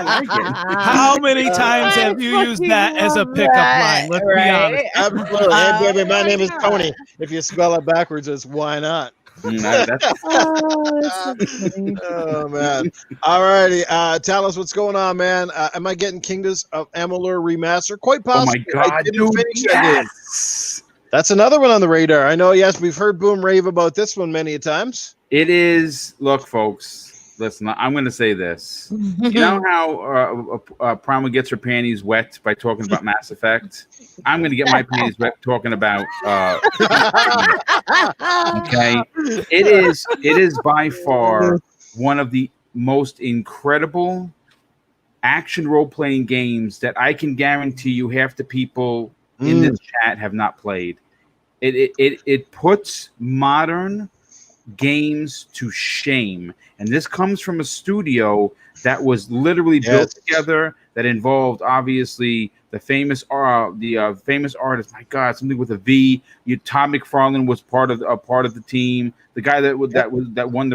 like it. How many times have you used that as a pickup line? Let's be honest. Absolutely. Hey, baby, my name is Tony. If you spell it backwards, it's why not? Oh man! All righty, tell us what's going on, man. Am I getting Kingdoms of Amalur remaster? Quite possibly. Oh my god, dude! Yes. That's another one on the radar. I know. Yes, we've heard Boom rave about this one many a times. It is. Look, folks. Listen, I'm going to say this. You know how Primal gets her panties wet by talking about Mass Effect? I'm going to get my panties wet talking about. Okay, it is by far one of the most incredible action role-playing games that I can guarantee you half the people in this chat have not played. It puts modern games to shame, and this comes from a studio that was literally built together, that involved obviously the famous artist, my God, something with a V. Todd McFarlane was part of the team. The guy that won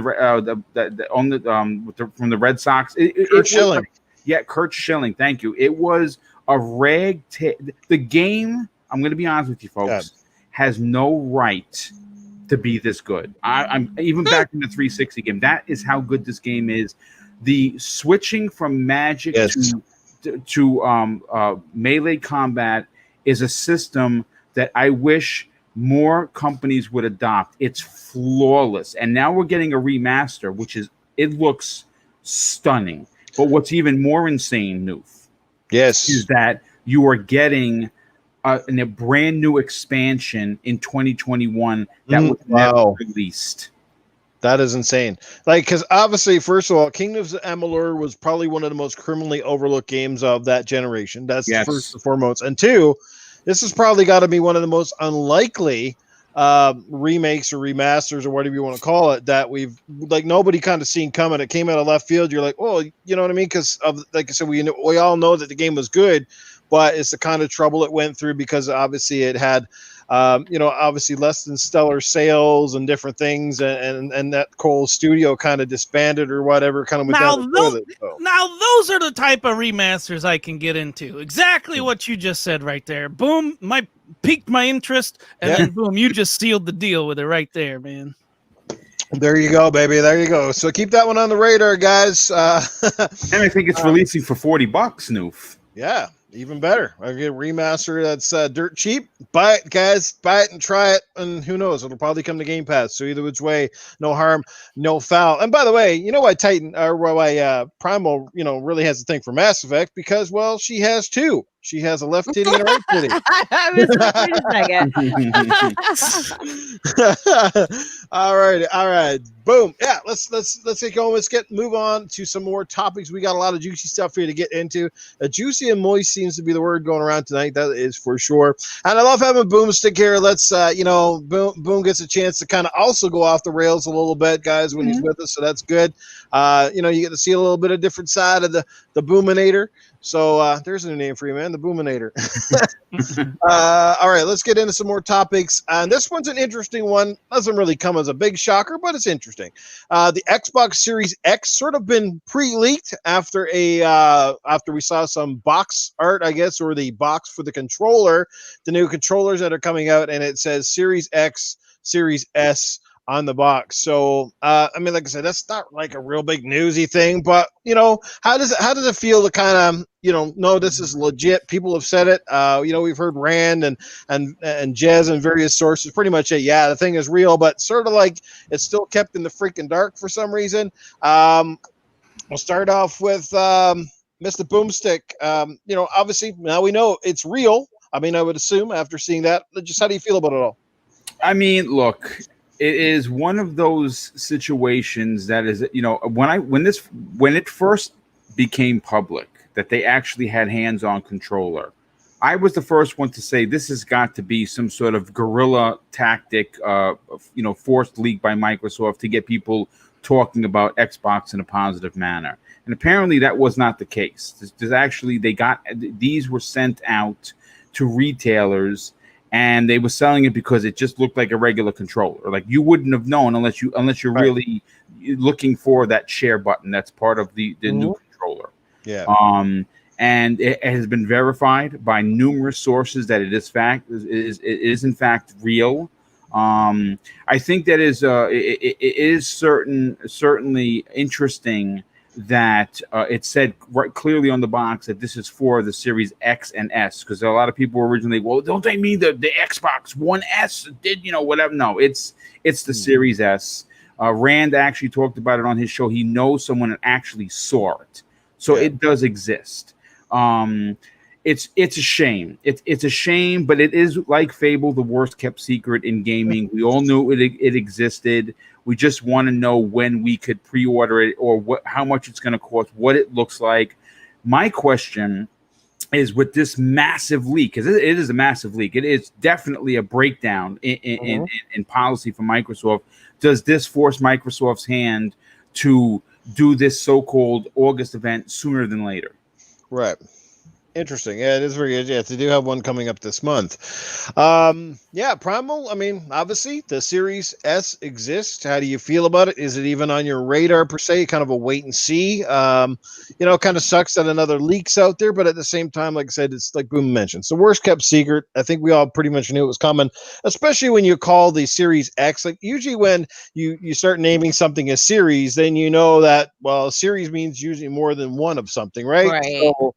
from the Red Sox. Kurt Schilling. Kurt Schilling. Thank you. It was a the game. I'm going to be honest with you, folks. Has no right to be this good. I'm even back in the 360 game. That is how good this game is. The switching from magic to melee combat is a system that I wish more companies would adopt. It's flawless, and now we're getting a remaster, it looks stunning. But what's even more insane, Noof, is that you are getting a brand new expansion in 2021 that was never released. That is insane. Like, because obviously, first of all, Kingdoms of Amalur was probably one of the most criminally overlooked games of that generation. That's first and foremost. And two, this has probably got to be one of the most unlikely remakes or remasters or whatever you want to call it that we've nobody kind of seen coming. It came out of left field. You're like, oh, you know what I mean? Because like I said, we all know that the game was good, but it's the kind of trouble it went through because obviously it had, obviously less than stellar sales and different things, and that whole studio kind of disbanded or whatever. Kind of now those are the type of remasters I can get into. Exactly what you just said right there. Boom, piqued my interest, and then boom, you just sealed the deal with it right there, man. There you go, baby. There you go. So keep that one on the radar, guys. And I think it's releasing for $40, Noof. Yeah. Even better. I get a remaster that's dirt cheap. Buy it, guys. Buy it and try it. And who knows? It'll probably come to Game Pass. So either which way, no harm, no foul. And by the way, you know why Primal, really has a thing for Mass Effect? Because, well, she has two. She has a left titty and a right titty. All right. Boom. Yeah, let's get going. Let's move on to some more topics. We got a lot of juicy stuff for you to get into. Juicy and moist seems to be the word going around tonight. That is for sure. And I love having Boomstick here. Let's Boom gets a chance to kind of also go off the rails a little bit, guys, when he's with us. So that's good. You get to see a little bit of different side of the Boominator. So there's a new name for you, man, the Boominator. All right, let's get into some more topics. And this one's an interesting one. Doesn't really come as a big shocker, but it's interesting. The Xbox Series X sort of been pre-leaked after we saw some box art, I guess, or the box for the controller, the new controllers that are coming out, and it says Series X, Series S on the box. So like I said, that's not like a real big newsy thing, but how does it feel to kind of know this is legit? People have said it. We've heard Rand and Jez and various sources pretty much say, yeah, the thing is real, but sort of like it's still kept in the freaking dark for some reason. We'll start off with Mr. Boomstick. Obviously now we know it's real. I mean, I would assume after seeing that. Just how do you feel about it all? I mean, look, it is one of those situations that is, when it first became public that they actually had hands-on controller, I was the first one to say this has got to be some sort of guerrilla tactic, forced leak by Microsoft to get people talking about Xbox in a positive manner. And apparently that was not the case. These were sent out to retailers, and they were selling it because it just looked like a regular controller. Like you wouldn't have known unless you're really looking for that share button that's part of the new controller. Yeah. And it has been verified by numerous sources that it is in fact real. I think that it is certainly interesting that it said right clearly on the box that this is for the Series X and S, because a lot of people were originally, well, don't they mean the Xbox One S did whatever? No, it's the Series S. Rand actually talked about it on his show. He knows someone that actually saw it, so it does exist. It's a shame. It's a shame, but it is like Fable, the worst kept secret in gaming. We all knew it existed. We just want to know when we could pre-order it, or how much it's going to cost, what it looks like. My question is, with this massive leak, because it is a massive leak, it is definitely a breakdown in policy for Microsoft. Does this force Microsoft's hand to do this so-called August event sooner than later? Right. Interesting. Yeah, it is very good. Yeah, they do have one coming up this month. Primal, I mean, obviously the Series S exists. How do you feel about it? Is it even on your radar per se? Kind of a wait and see. Kind of sucks that another leak's out there, but at the same time, like I said, it's like Boom mentioned. It's the worst kept secret. I think we all pretty much knew it was coming, especially when you call the Series X. Like usually when you start naming something a series, then you know that, well, a series means usually more than one of something, right? Right. So,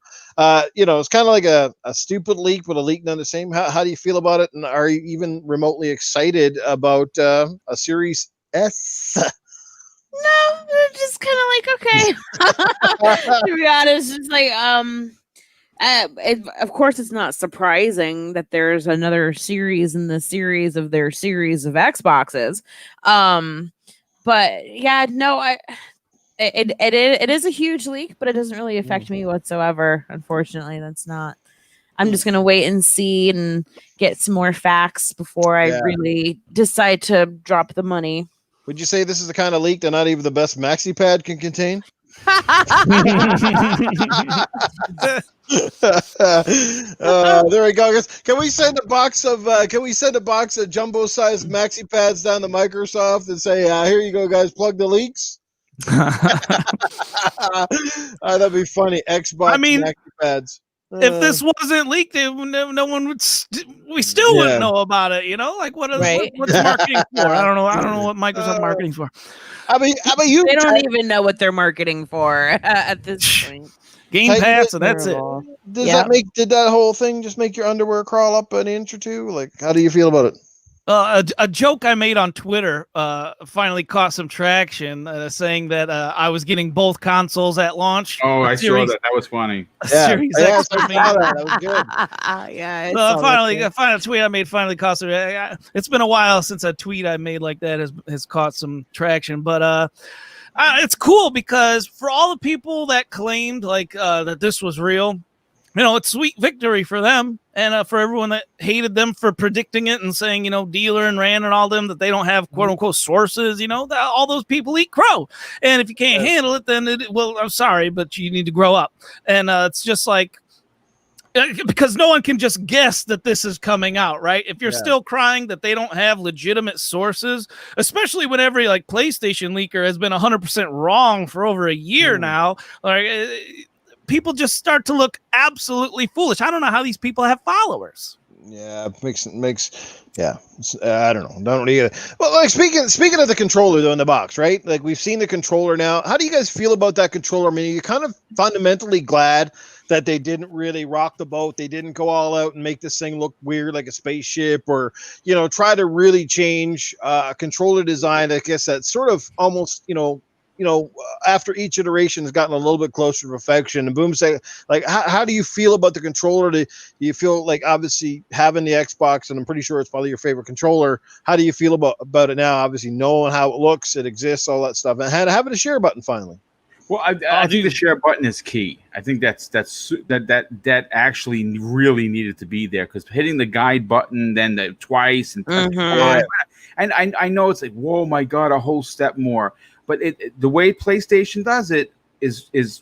it's kind of like a stupid leak, but a leak none the same. How do you feel about it? And are you even remotely excited about a Series S? No, I'm just kind of like, okay. To be honest, it's like, of course, it's not surprising that there's another series in the series of their series of Xboxes. But yeah, no, It is a huge leak, but it doesn't really affect me whatsoever. Unfortunately, that's not. I'm just gonna wait and see and get some more facts before I really decide to drop the money. Would you say this is the kind of leak that not even the best maxi pad can contain? There we go, guys. Can we send a box of jumbo sized maxi pads down to Microsoft and say, here you go, guys, plug the leaks? That'd be funny. Xbox maxi pads. If this wasn't leaked, no one would. We still wouldn't know about it. Like what's marketing for? I don't know. I don't know what Microsoft marketing for. How about you? They don't even know what they're marketing for at this point. Game Pass, and that's it. Did that whole thing just make your underwear crawl up an inch or two? Like, how do you feel about it? A joke I made on Twitter finally caught some traction, saying that I was getting both consoles at launch. Oh, I saw that. That was funny. Series X. I saw that. That was good. I finally tweet I made finally caught some. It's been a while since a tweet I made like that has caught some traction, but it's cool because for all the people that claimed that this was real, it's sweet victory for them. And for everyone that hated them for predicting it and saying, Dealer and Rand and all them, that they don't have quote unquote sources, all those people eat crow. And if you can't handle it, then I'm sorry, but you need to grow up. And it's just like, because no one can just guess that this is coming out, right? If you're still crying that they don't have legitimate sources, especially when every PlayStation leaker has been 100% wrong for over a year now, people just start to look absolutely foolish. I don't know how these people have followers. Yeah, it makes I don't know. Don't really get it. Well, speaking of the controller though in the box, right? Like we've seen the controller now. How do you guys feel about that controller? I mean, you're kind of fundamentally glad that they didn't really rock the boat. They didn't go all out and make this thing look weird like a spaceship, or try to really change a controller design. I guess that's sort of almost after each iteration has gotten a little bit closer to perfection. And Boomstick, how do you feel about the controller? Do you feel like, obviously having the Xbox, and I'm pretty sure it's probably your favorite controller, how do you feel about it now? Obviously knowing how it looks, it exists, all that stuff, and having a share button finally. Well, I think the share button is key. I think that actually really needed to be there, because hitting the guide button then twice and and I know it's like, whoa, my God, a whole step more. But the way PlayStation does it is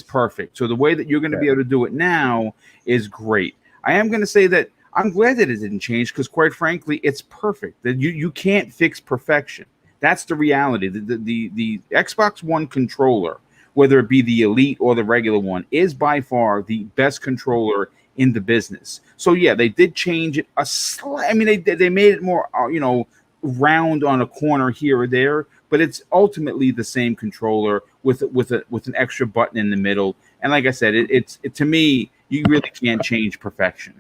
perfect. So the way that you're going to be able to do it now is great. I am going to say that I'm glad that it didn't change, because quite frankly, it's perfect. That you can't fix perfection. That's the reality. The Xbox One controller, whether it be the Elite or the regular one, is by far the best controller in the business. So yeah, they did change it I mean, they made it more round on a corner here or there, but it's ultimately the same controller with an extra button in the middle. And like I said, it's to me, you really can't change perfection.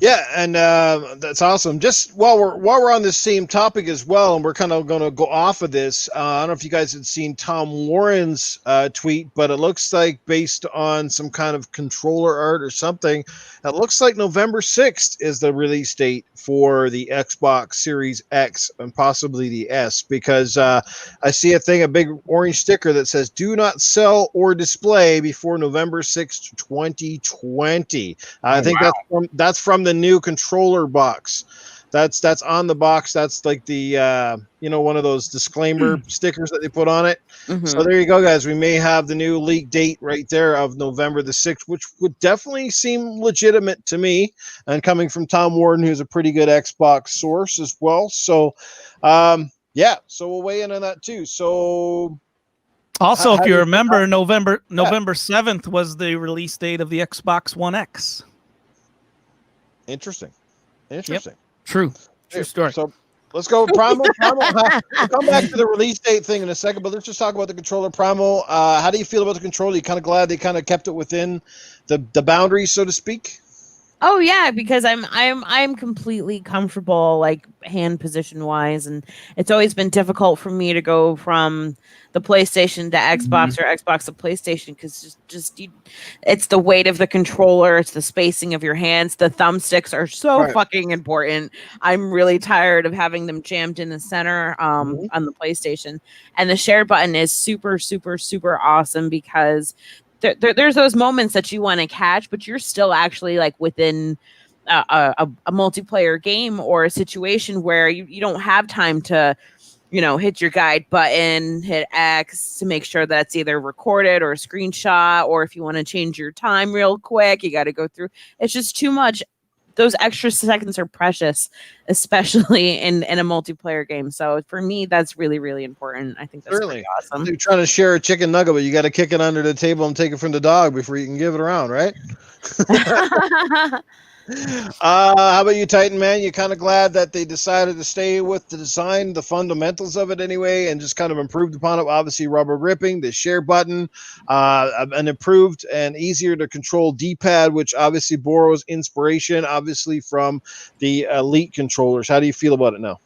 Yeah, and that's awesome. Just while we're on this same topic as well, and we're kind of going to go off of this. I don't know if you guys had seen Tom Warren's tweet, but it looks like based on some kind of controller art or something, it looks like November 6th is the release date for the Xbox Series X and possibly the S, because I see a big orange sticker that says "Do not sell or display before November 6th, 2020." I think that's from the new controller box. That's on the box. That's like the one of those disclaimer stickers that they put on it. Mm-hmm. So there you go, guys. We may have the new leak date right there of November the 6th, which would definitely seem legitimate to me, and coming from Tom Warren, who's a pretty good Xbox source as well. So so we'll weigh in on that too. So also, if you remember, November 7th was the release date of the Xbox One X. Interesting. Yep. True story. So let's go Primal. We'll come back to the release date thing in a second, but let's just talk about the controller. Primal, how do you feel about the controller? You kind of glad they kind of kept it within the boundaries, so to speak? Oh yeah, because I'm completely comfortable, like hand position wise, and it's always been difficult for me to go from the PlayStation to Xbox or Xbox to PlayStation, because it's the weight of the controller, it's the spacing of your hands, the thumbsticks are so fucking important. I'm really tired of having them jammed in the center on the PlayStation, and the share button is super super super awesome because there's those moments that you want to catch, but you're still actually like within a multiplayer game or a situation where you don't have time to, hit your guide button, hit X to make sure that's either recorded or a screenshot, or if you want to change your time real quick, you got to go through. It's just too much. Those extra seconds are precious, especially in a multiplayer game. So for me, that's really, really important. I think that's really awesome. You're trying to share a chicken nugget, but you got to kick it under the table and take it from the dog before you can give it around, right? How about you, Titan Man? You kind of glad that they decided to stay with the design, the fundamentals of it anyway, and just kind of improved upon it. Obviously, rubber gripping, the share button, an improved and easier to control D-pad, which obviously borrows inspiration, obviously, from the Elite controllers. How do you feel about it now?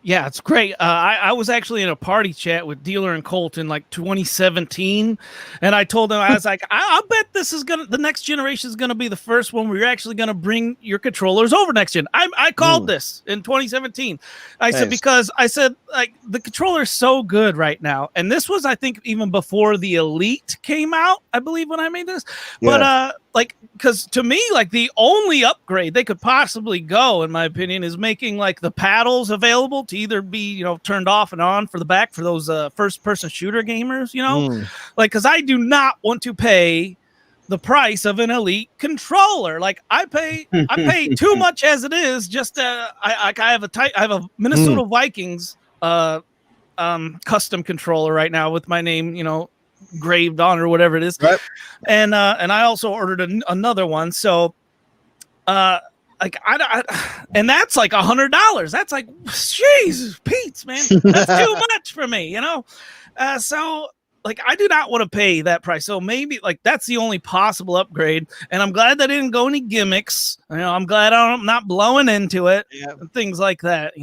Yeah, it's great. I was actually in a party chat with Dealer and Colt in like 2017, and I told him, I was like, I bet the next generation is gonna be the first one where you're actually gonna bring your controllers over next gen. I called this in 2017. I said, because I said, like, the controller is so good right now, and this was, I think, even before the Elite came out, I believe, when I made this. Yeah. But because to me, like, the only upgrade they could possibly go, in my opinion, is making like the paddles available to either be, turned off and on for the back for those first-person shooter gamers, like, because I do not want to pay the price of an Elite controller. Like, I pay too much as it is. Just I have a Minnesota Vikings custom controller right now with my name, graved on or whatever it is, right. And I also ordered another one, so like and that's like $100. That's like, Jesus Pete's, man, that's too much for me, so like, I do not want to pay that price. So maybe like that's the only possible upgrade, and I'm glad they didn't go any gimmicks. I'm glad I'm not blowing into it and things like that,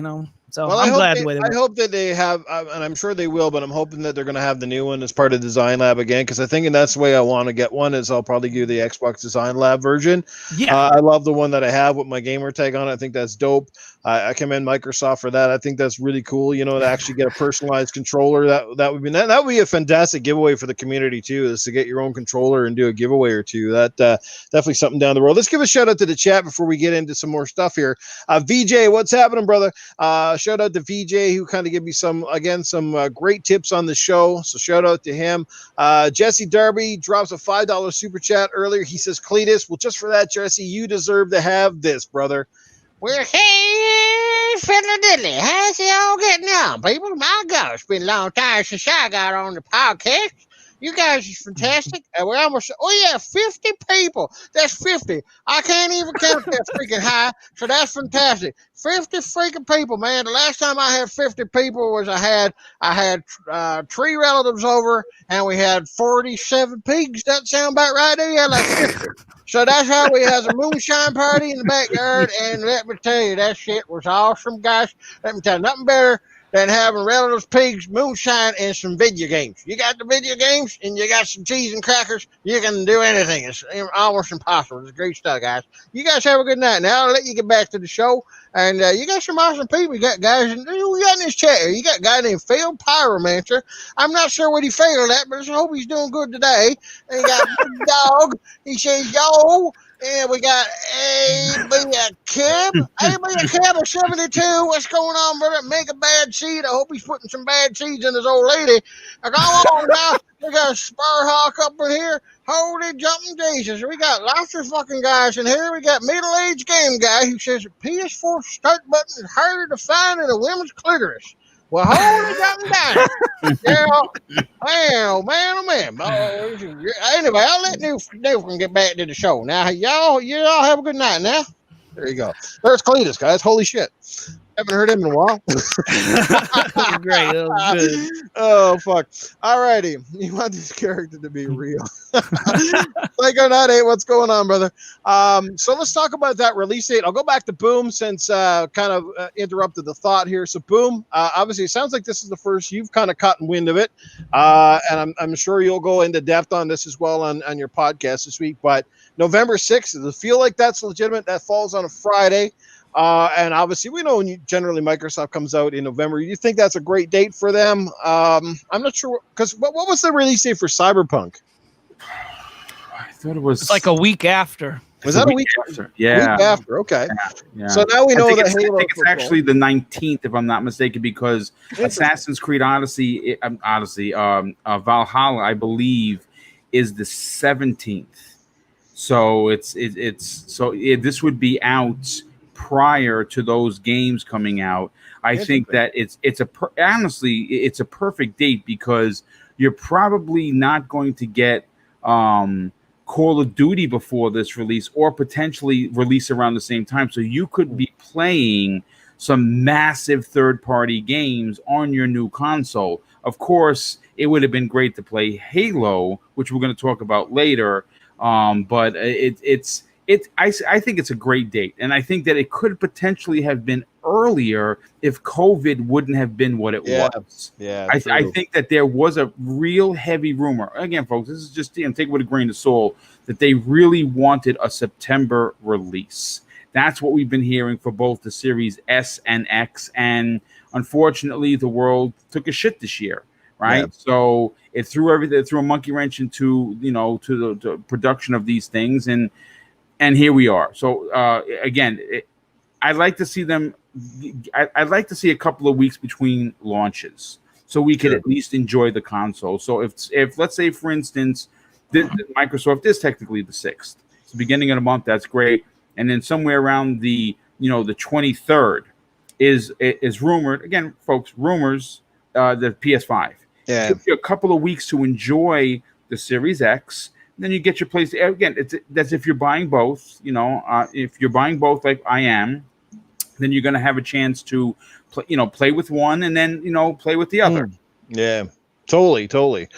So I'm glad I hope that they have, and I'm sure they will, but I'm hoping that they're going to have the new one as part of Design Lab again, because I think that's the way I want to get one, is I'll probably do the Xbox Design Lab version. Yeah, I love the one that I have with my gamer tag on it. I think that's dope. I commend Microsoft for that. I think that's really cool, to actually get a personalized controller. That would be a fantastic giveaway for the community too, is to get your own controller and do a giveaway or two. That definitely something down the road. Let's give a shout out to the chat before we get into some more stuff here. VJ, what's happening, brother? Shout out to VJ, who kind of gave me some great tips on the show. So shout out to him. Jesse Darby drops a $5 super chat earlier. He says, Cletus, well, just for that, Jesse, you deserve to have this, brother. Well, hey, Fiddler Diddly, how's it all getting on, people? My gosh, it's been a long time since I got on the podcast. You guys is fantastic. And we almost, 50 people. That's 50. I can't even count that freaking high. So that's fantastic. 50 freaking people, man. The last time I had 50 people was I had 3 relatives over, and we had 47 pigs. That sound about right there? Yeah, like 50. So that's how we had a moonshine party in the backyard. And let me tell you, that shit was awesome, guys. Let me tell you, nothing better than having relatives, pigs, moonshine, and some video games. You got the video games, and you got some cheese and crackers. You can do anything. It's almost impossible. It's great stuff, guys. You guys have a good night. Now I'll let you get back to the show. And you got some awesome people. You got guys, who we got in this chat here? You got a guy named Phil Pyromancer. I'm not sure what he failed at, but I hope he's doing good today. And you got Big Dog. He says, yo. And we got A.B. Kim. A.B. Kim of 72. What's going on, brother? Make a bad seed. I hope he's putting some bad seeds in his old lady. Now, come on now. We got a Sparhawk up in here. Holy jumping Jesus. We got lots of fucking guys in here. We got middle-aged game guy who says the PS4 start button is harder to find than a woman's clitoris. Well, holy jumping down. Yeah. Well, man, oh man. Anyway, I'll let Newton get back to the show. Now, y'all have a good night now. There you go. There's Cletus, guys. Holy shit. Haven't heard him in a while. Great. That was good. Oh, fuck. All righty. You want this character to be real. Psycho 98, what's going on, brother? So let's talk about that release date. I'll go back to Boom since kind of interrupted the thought here. So Boom, obviously it sounds like this is the first you've kind of caught wind of it. And I'm sure you'll go into depth on this as well on your podcast this week. But November 6th, does it feel like that's legitimate? That falls on a Friday. And obviously, we know generally Microsoft comes out in November. You think that's a great date for them? I'm not sure, because what was the release date for Cyberpunk? I thought it was it's like a week after. Was that a week after? Yeah. A week after, okay. Yeah. So now we know that Halo. I think it's actually the 19th, if I'm not mistaken, because Assassin's Creed Valhalla, I believe, is the 17th. So this would be out prior to those games coming out. I think that honestly it's a perfect date because you're probably not going to get Call of Duty before this release or potentially release around the same time. So you could be playing some massive third-party games on your new console. Of course, it would have been great to play Halo, which we're going to talk about later. But I think it's a great date, and I think that it could potentially have been earlier if COVID wouldn't have been what it was. Yeah, I think that there was a real heavy rumor. Again, folks, this is just take it with a grain of salt that they really wanted a September release. That's what we've been hearing for both the Series S and X, and unfortunately, the world took a shit this year. Right, yeah. So it threw a monkey wrench into the production of these things, and here we are. So again, I'd like to see them. I'd like to see a couple of weeks between launches, so we could at least enjoy the console. So if let's say, for instance, Microsoft is technically the 6th, it's the beginning of the month. That's great, and then somewhere around the 23rd is rumored. Again, folks, rumors. The PS5. Yeah, give you a couple of weeks to enjoy the Series X. Then you get your place. Again, that's if you're buying both. If you're buying both, like I am, then you're going to have a chance to play with one and then play with the other. Yeah, totally.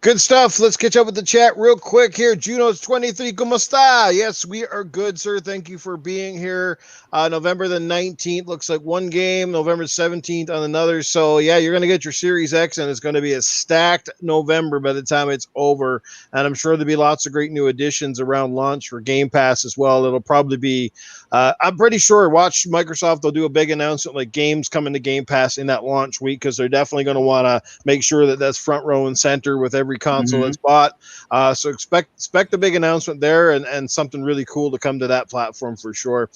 Good stuff. Let's catch up with the chat real quick here. Juno's 23. ¿Cómo está? Yes, we are good, sir. Thank you for being here. November the 19th looks like one game. November 17th on another. So, yeah, you're going to get your Series X, and it's going to be a stacked November by the time it's over. And I'm sure there'll be lots of great new additions around launch for Game Pass as well. It'll probably be I'm pretty sure Microsoft, they'll do a big announcement like games coming to Game Pass in that launch week because they're definitely going to want to make sure that that's front row and center with every console that's bought. So expect a big announcement there and something really cool to come to that platform for sure.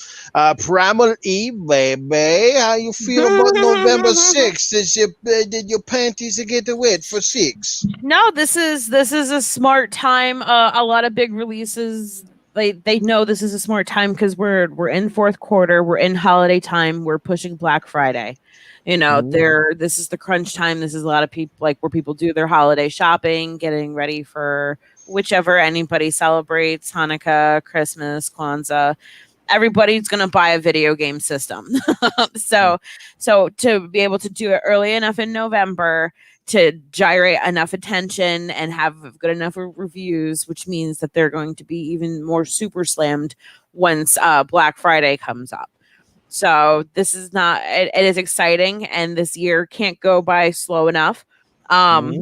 Primal Eve, baby. How you feel about November 6th? Did your panties get wet for 6? No, this is a smart time. A lot of big releases they know this is a smart time because we're in fourth quarter, we're in holiday time, we're pushing Black Friday. This is the crunch time. This is a lot of people like where people do their holiday shopping, getting ready for whichever anybody celebrates, Hanukkah, Christmas, Kwanzaa. Everybody's going to buy a video game system. So to be able to do it early enough in November to gyrate enough attention and have good enough reviews, which means that they're going to be even more super slammed once Black Friday comes up. So this is it is exciting, and this year can't go by slow enough. So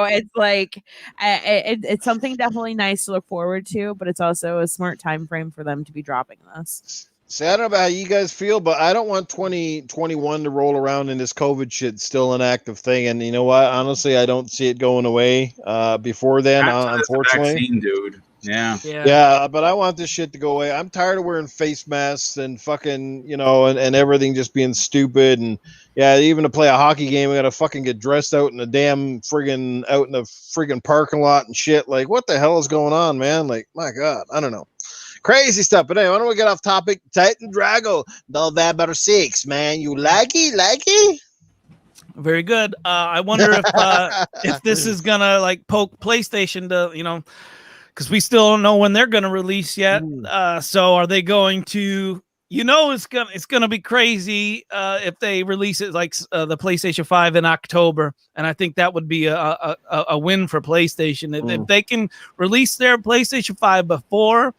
it's like it's something definitely nice to look forward to, but it's also a smart time frame for them to be dropping this. See, I don't know how you guys feel, but I don't want 2021 to roll around and this COVID shit still an active thing. And you know what? Honestly, I don't see it going away before then. Unfortunately, vaccine, dude. Yeah, but I want this shit to go away. I'm tired of wearing face masks and fucking, and everything just being stupid. And yeah, even to play a hockey game, I gotta fucking get dressed out in the damn out in the friggin' parking lot and shit. Like, what the hell is going on, man? Like, my God, I don't know. Crazy stuff. But anyway, why don't we get off topic? Titan Drago, November 6, man. You like it? Very good. I wonder if this is gonna like poke PlayStation to, because we still don't know when they're going to release yet. So are they going to, it's gonna be crazy if they release it like the PlayStation 5 in October. And I think that would be a win for PlayStation. If they can release their PlayStation 5 before,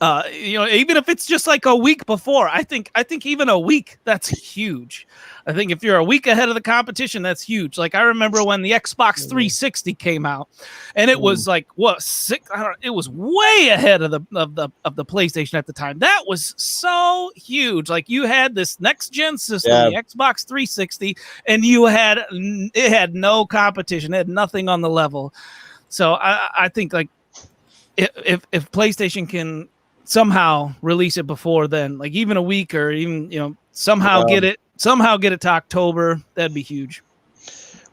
even if it's just like a week before, I think even a week, that's huge. I think if you're a week ahead of the competition, that's huge. Like I remember when the Xbox 360 came out, and it was like it was way ahead of the PlayStation at the time. That was so huge. Like you had this next gen system, the Xbox 360, and it had no competition. It had nothing on the level. So I think like if PlayStation can somehow release it before then, like even a week or even somehow get it to October, that'd be huge.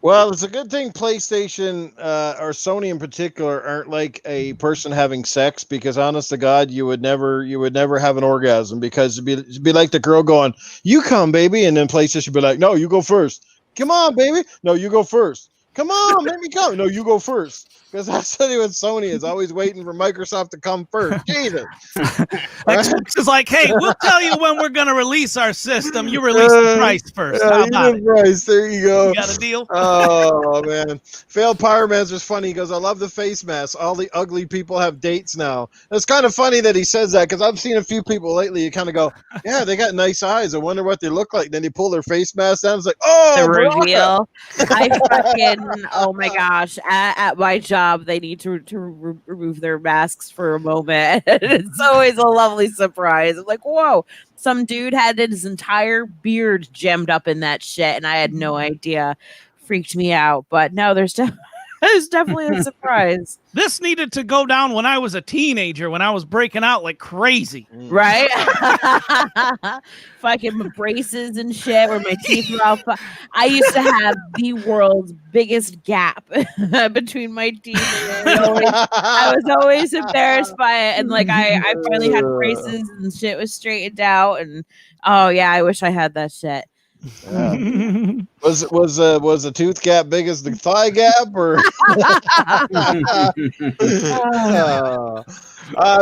Well, it's a good thing PlayStation or Sony in particular aren't like a person having sex, because honest to God, you would never have an orgasm, because it'd be like the girl going, "You come, baby," and then PlayStation would be like, "No, you go first. Come on, baby. No, you go first. Come on, let me come. No, you go first." Because that's what Sony is always waiting for Microsoft to come first. Jesus. Xbox is like, hey, we'll tell you when we're going to release our system. You release the price first. How about it? Price. There you go. You got a deal? Oh, man. Failed Power Man's was funny. He goes, I love the face mask. All the ugly people have dates now. It's kind of funny that he says that, because I've seen a few people lately. You kind of go, yeah, they got nice eyes. I wonder what they look like. Then they pull their face mask down. It's like, oh, the reveal. Oh my gosh. At my job, they need to remove their masks for a moment. It's always a lovely surprise. I'm like, whoa, some dude had his entire beard jammed up in that shit, and I had no idea. Freaked me out. But no, there's definitely a surprise. This needed to go down when I was a teenager, when I was breaking out like crazy. Right? Fucking braces and shit where my teeth were all I used to have the world's biggest gap between my teeth. I was always embarrassed by it. And like I finally had braces and shit was straightened out. And oh yeah, I wish I had that shit. Was the tooth gap big as the thigh gap, or?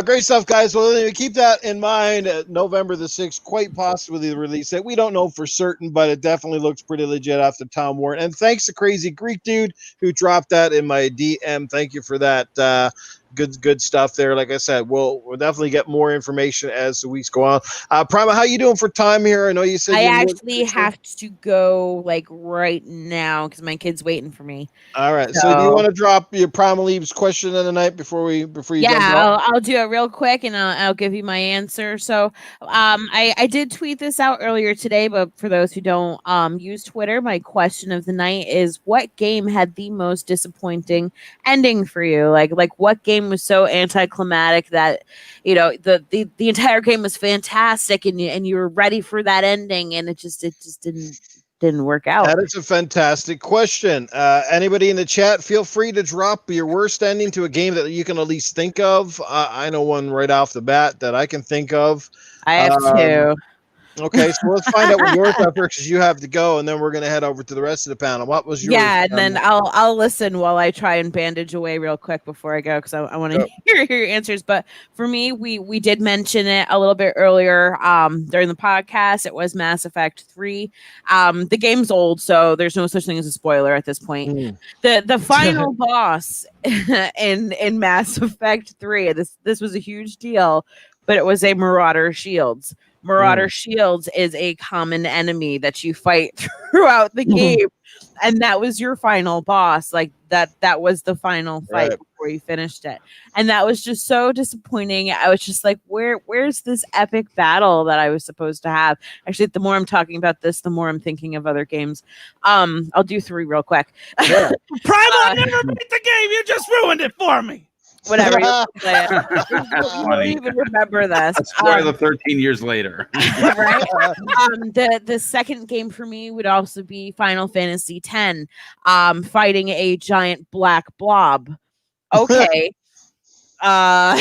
Great stuff, guys. Well, anyway, keep that in mind. November the 6th, quite possibly the release date. We don't know for certain, but it definitely looks pretty legit after Tom Warren. And thanks to Crazy Greek Dude who dropped that in my DM. Thank you for that. Good stuff there. Like I said, we'll definitely get more information as the weeks go on. Primal, how you doing for time here? I know you said I actually have to go like right now because my kid's waiting for me. All right. So do you want to drop your Primal Eve's question of the night before you jump off? I'll do it real quick and I'll give you my answer. So I did tweet this out earlier today, but for those who don't use Twitter, my question of the night is, what game had the most disappointing ending for you? Like what game was so anticlimactic that the entire game was fantastic and you were ready for that ending and it just didn't didn't work out. That is a fantastic question. Anybody in the chat, feel free to drop your worst ending to a game that you can at least think of. I know one right off the bat that I can think of. I have two. Okay, so let's find out what yours are first, because you have to go, and then we're going to head over to the rest of the panel. What was yours? Yeah, and then I'll listen while I try and bandage away real quick before I go, because I want to hear your answers. But for me, we did mention it a little bit earlier during the podcast. It was Mass Effect 3. The game's old, so there's no such thing as a spoiler at this point. The final boss in Mass Effect 3, this was a huge deal, but it was a Marauder Shields. Marauder Shields is a common enemy that you fight throughout the game, and that was your final boss. Like that was the final fight before you finished it, and that was just so disappointing. I was just like, where's this epic battle that I was supposed to have? Actually, the more I'm talking about this, the more I'm thinking of other games. I'll do 3 real quick. Primal, I never beat the game. You just ruined it for me. Whatever. You don't even remember this. Spoiler 13 years later. Right? The second game for me would also be Final Fantasy X, fighting a giant black blob. Okay. That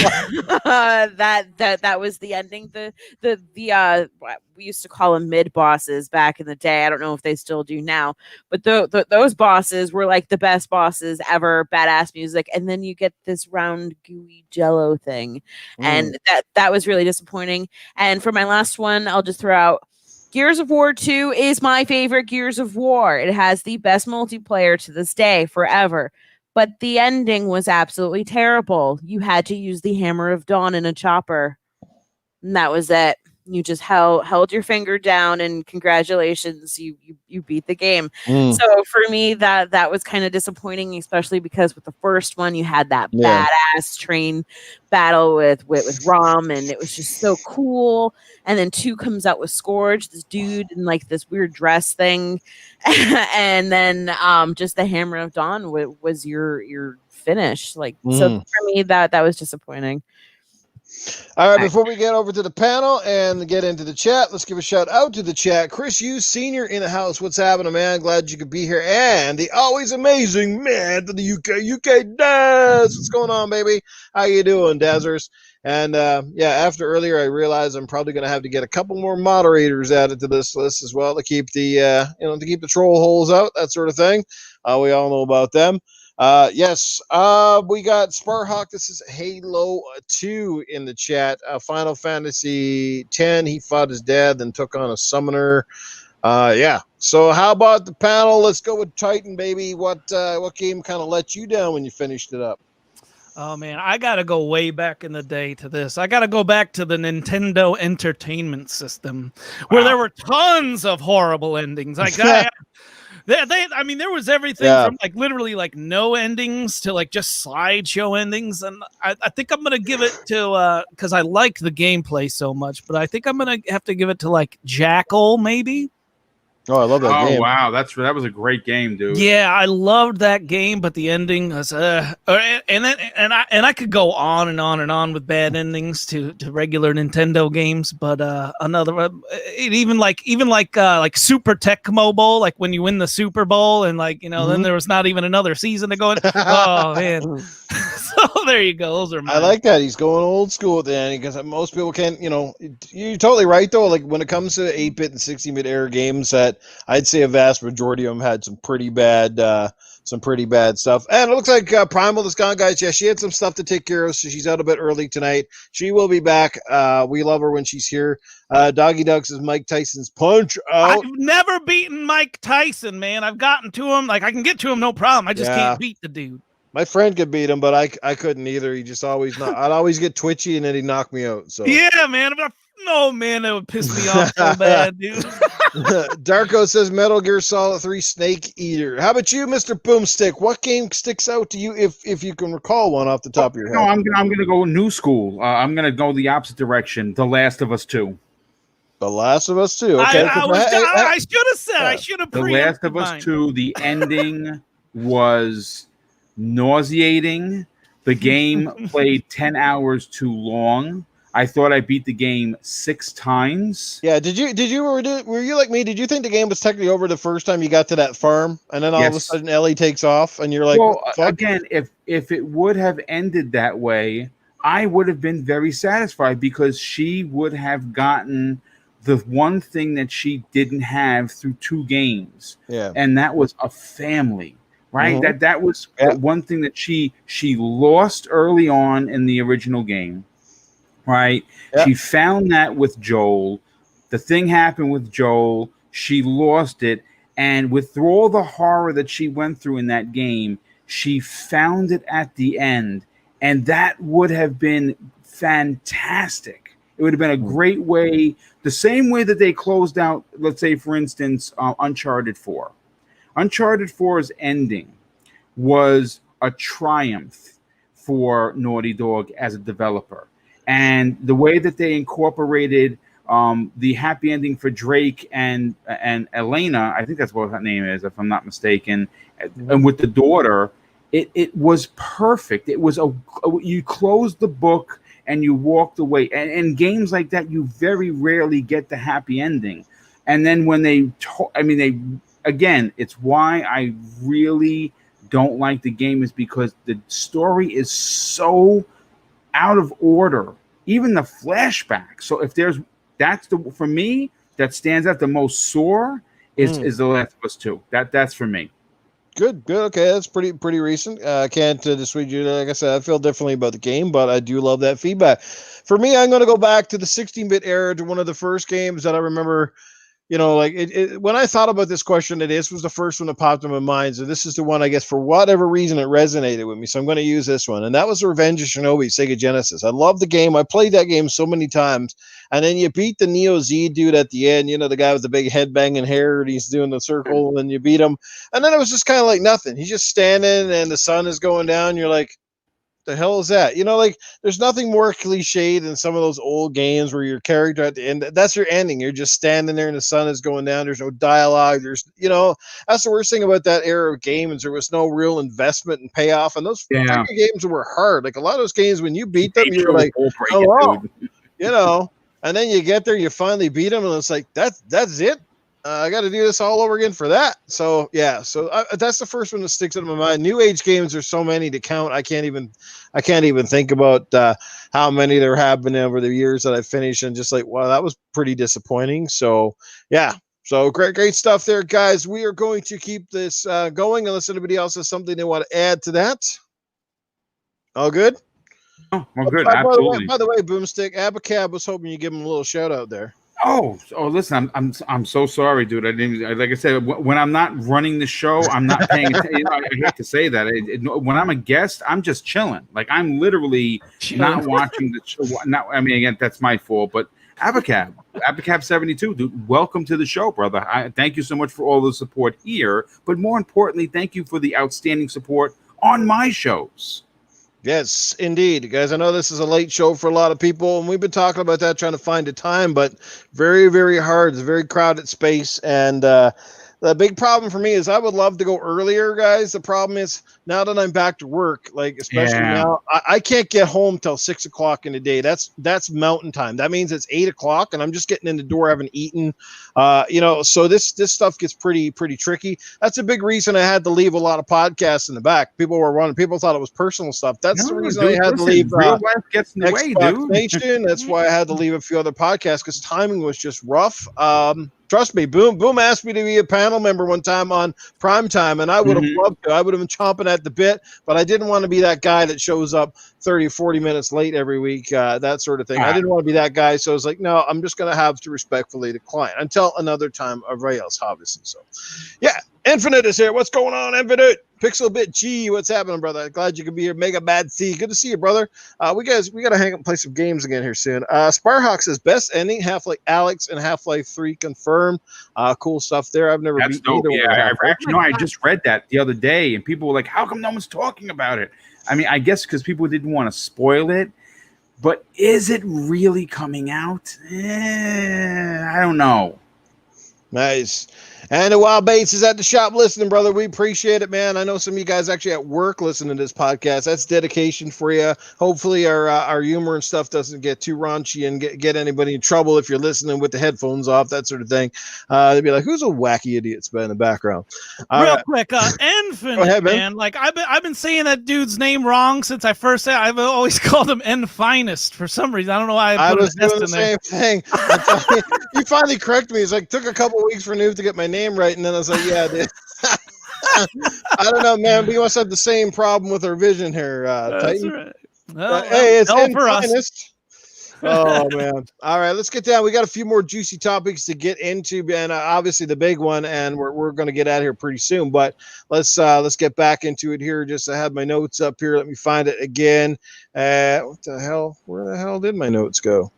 was the ending. The we used to call them mid bosses back in the day. I don't know if they still do now, but those bosses were like the best bosses ever. Badass music, and then you get this round gooey jello thing, and that was really disappointing. And for my last one, I'll just throw out Gears of War 2 is my favorite Gears of War. It has the best multiplayer to this day, forever. But the ending was absolutely terrible. You had to use the Hammer of Dawn in a chopper. And that was it. You just held your finger down, and congratulations, you beat the game. So for me, that was kind of disappointing, especially because with the first one, you had that badass train battle with Rom, and it was just so cool. And then 2 comes out with Scourge, this dude in like this weird dress thing, and then just the Hammer of Dawn was your finish. Like so for me, that was disappointing. All right, before we get over to the panel and get into the chat, let's give a shout out to the chat. Chris Hughes Sr. in the house. What's happening, man? Glad you could be here. And the always amazing man to the UK Daz. What's going on, baby? How you doing, Dazzers? And after earlier, I realized I'm probably going to have to get a couple more moderators added to this list as well to keep the to keep the troll holes out, that sort of thing. We all know about them. Yes, we got Sparhawk. This is Halo 2 in the chat. Final Fantasy 10. He fought his dad, then took on a summoner. So how about the panel? Let's go with Titan, baby. What game kind of let you down when you finished it up? Oh man, I gotta go way back in the day to this. I gotta go back to the Nintendo Entertainment System, where there were tons of horrible endings. Like I mean, there was everything from like literally like no endings to like just slideshow endings. And I think I'm going to give it to, because I like the gameplay so much, but I think I'm going to have to give it to like Jackal, maybe. Oh, I love that game. Oh, wow. That was a great game, dude. Yeah, I loved that game, but the ending was and I could go on and on and on with bad endings to regular Nintendo games, but even like Super Tecmo Bowl, like when you win the Super Bowl and like, then there was not even another season to go in. Oh man. So there you go. Those are mine. I like that. He's going old school at the end because most people can't, you're totally right though. Like when it comes to 8-bit and 16-bit era games, that I'd say a vast majority of them had some pretty bad stuff. And it looks like Primal is gone, guys. Yeah, she had some stuff to take care of, so she's out a bit early tonight. She will be back. We love her when she's here. Doggy Doug says Mike Tyson's Punch Out. I've never beaten Mike Tyson, man. I've gotten to him. Like I can get to him, no problem. I just can't beat the dude. My friend could beat him, but I couldn't either. He just always I'd always get twitchy, and then he'd knock me out. So yeah, man. No, man, that would piss me off so bad, dude. Darko says Metal Gear Solid 3 Snake Eater. How about you, Mr. Boomstick? What game sticks out to you if you can recall one off the top of your head? No, I'm gonna go new school. I'm gonna go the opposite direction. The Last of Us 2. The Last of Us 2. Okay. I should have said. I should have. The Last of Us 2. The ending was nauseating. The game played 10 hours too long. I thought I beat the game 6 times. Yeah, were you like me? Did you think the game was technically over the first time you got to that farm, and then all of a sudden Ellie takes off, and you're like, well, fuck? Again, if it would have ended that way, I would have been very satisfied because she would have gotten the one thing that she didn't have through 2 games, and that was a family. Right, that was the one thing that she lost early on in the original game. Right, she found that with Joel. The thing happened with Joel. She lost it, and with all the horror that she went through in that game, she found it at the end, and that would have been fantastic. It would have been a great way, the same way that they closed out, let's say, for instance, Uncharted 4. Uncharted 4's ending was a triumph for Naughty Dog as a developer. And the way that they incorporated the happy ending for Drake and Elena, I think that's what her name is, if I'm not mistaken, and with the daughter, it was perfect. It was you closed the book and you walked away. And in games like that, you very rarely get the happy ending. And then when again, it's why I really don't like the game, is because the story is so out of order. Even the flashback. So if for me, that stands out the most sore is The Last of Us 2. That's for me. Good. Okay, that's pretty recent. I can't dissuade you. Like I said, I feel differently about the game, but I do love that feedback. For me, I'm going to go back to the 16-bit era, to one of the first games that I remember. You know, like when I thought about this question, this was the first one that popped in my mind. So this is the one, I guess, for whatever reason, it resonated with me. So I'm going to use this one. And that was Revenge of Shinobi, Sega Genesis. I love the game. I played that game so many times. And then you beat the Neo Z dude at the end, you know, the guy with the big head banging hair, and he's doing the circle, and you beat him. And then it was just kind of like nothing. He's just standing and the sun is going down. You're like, the hell is that? You know, like, there's nothing more cliche than some of those old games where your character at the end, that's your ending. You're just standing there and the sun is going down. There's no dialogue. That's the worst thing about that era of games. There was no real investment and payoff. And those games were hard. Like, a lot of those games, when you beat them, you were like, hello, you know, and then you get there, you finally beat them, and it's like, that's it. I got to do this all over again for that. So yeah, that's the first one that sticks in my mind. New age games, there's so many to count. I can't even think about how many there have been over the years that I finished, and just like, wow, that was pretty disappointing. So yeah, so great stuff there, guys. We are going to keep this going unless anybody else has something they want to add to that. All good. Oh, well, good. Absolutely. By the way, Boomstick, Abacab was hoping you give him a little shout out there. Oh, listen, I'm so sorry, dude. I didn't, like I said, when I'm not running the show, I'm not paying attention. I hate to say that. When I'm a guest, I'm just chilling. Like, I'm literally not watching the show. Again, that's my fault. But Abacab 72, dude, welcome to the show, brother. I thank you so much for all the support here. But more importantly, thank you for the outstanding support on my shows. Yes, indeed, guys. I know this is a late show for a lot of people, and we've been talking about that, trying to find a time, but very, very hard. It's a very crowded space, and the big problem for me is I would love to go earlier, guys. The problem is, now that I'm back to work, like, especially now, I can't get home till 6 o'clock in the day. That's mountain time. That means it's 8 o'clock, and I'm just getting in the door, haven't eaten. So this stuff gets pretty tricky. That's a big reason I had to leave a lot of podcasts in the back. People thought it was personal stuff. That's the reason I had to leave. Real life gets in the way, dude. Nation. That's why I had to leave a few other podcasts, because timing was just rough. Trust me, Boom asked me to be a panel member one time on Prime Time, and I would have loved to. I would have been chomping at the bit, but I didn't want to be that guy that shows up 30 or 40 minutes late every week, that sort of thing. I didn't want to be that guy, so I was like, no, I'm just going to have to respectfully decline until another time of Rails, obviously. So, yeah, Infinite is here. What's going on, Infinite? Pixel Bit G, what's happening, brother? Glad you could be here. Mega Bad C, good to see you, brother. We got to hang up and play some games again here soon. Sparhawk says best ending, Half-Life Alex and Half-Life 3 confirmed. Cool stuff there. I've never beat either one. I just read that the other day, and people were like, "How come no one's talking about it?" I mean, I guess because people didn't want to spoil it. But is it really coming out? I don't know. Nice. And the Wild Bates is at the shop listening, brother. We appreciate it, man. I know some of you guys actually at work listening to this podcast. That's dedication for you. Hopefully our humor and stuff doesn't get too raunchy and get anybody in trouble if you're listening with the headphones off, that sort of thing. They'd be like, who's a wacky idiot in the background? Real quick, Infinite, Go ahead, man. man. Like I've been saying that dude's name wrong since I first said. I've always called him Finest for some reason. I don't know why I put was an S doing in the there. same thing. You finally corrected me. It's like took a couple weeks for Noob to get my name right, and then I was like, yeah, dude. I don't know, man. We must have the same problem with our vision here, That's Titan. right. Well, Hey, it's hell for us. Finest. Oh man! All right, let's get down. We got a few more juicy topics to get into, and obviously the big one, and we're going to get out of here pretty soon. But let's get back into it here. Just I had my notes up here. Let me find it again. What the hell? Where the hell did my notes go?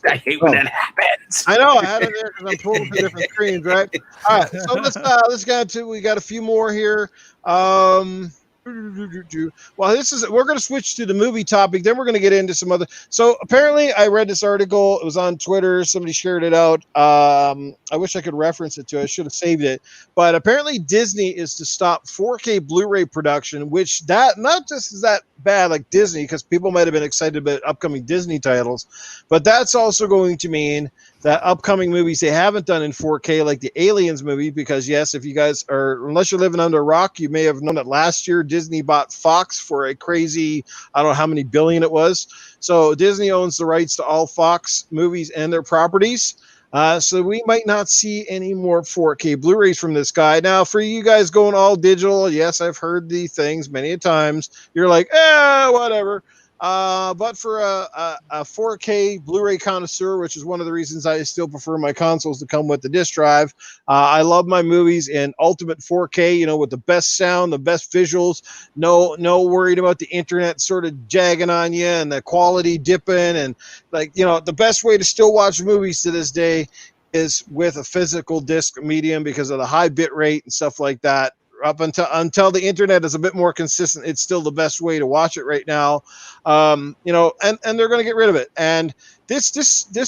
I hate when that happens. I know I had it there because I'm pulling from different screens, right? All right, so let's get into. We got a few more here. Well, we're going to switch to the movie topic. Then we're going to get into some other. So apparently, I read this article. It was on Twitter. Somebody shared it out. I wish I could reference it to. I should have saved it. But apparently, Disney is to stop 4K Blu-ray production, which that not just is that bad like Disney, because people might have been excited about upcoming Disney titles, but that's also going to mean that upcoming movies they haven't done in 4K, like the Aliens movie, because yes, if you guys are, unless you're living under a rock, you may have known that last year Disney bought Fox for a crazy, I don't know how many billion it was. So Disney owns the rights to all Fox movies and their properties. So we might not see any more 4K Blu-rays from this guy. Now, for you guys going all digital, yes, I've heard the things many a times. You're like, whatever. But for a 4K Blu-ray connoisseur, which is one of the reasons I still prefer my consoles to come with the disc drive, I love my movies in ultimate 4K, with the best sound, the best visuals, no worried about the internet sort of jagging on you and the quality dipping. And the best way to still watch movies to this day is with a physical disc medium because of the high bit rate and stuff like that. Up until the internet is a bit more consistent, it's still the best way to watch it right now. And they're going to get rid of it. And this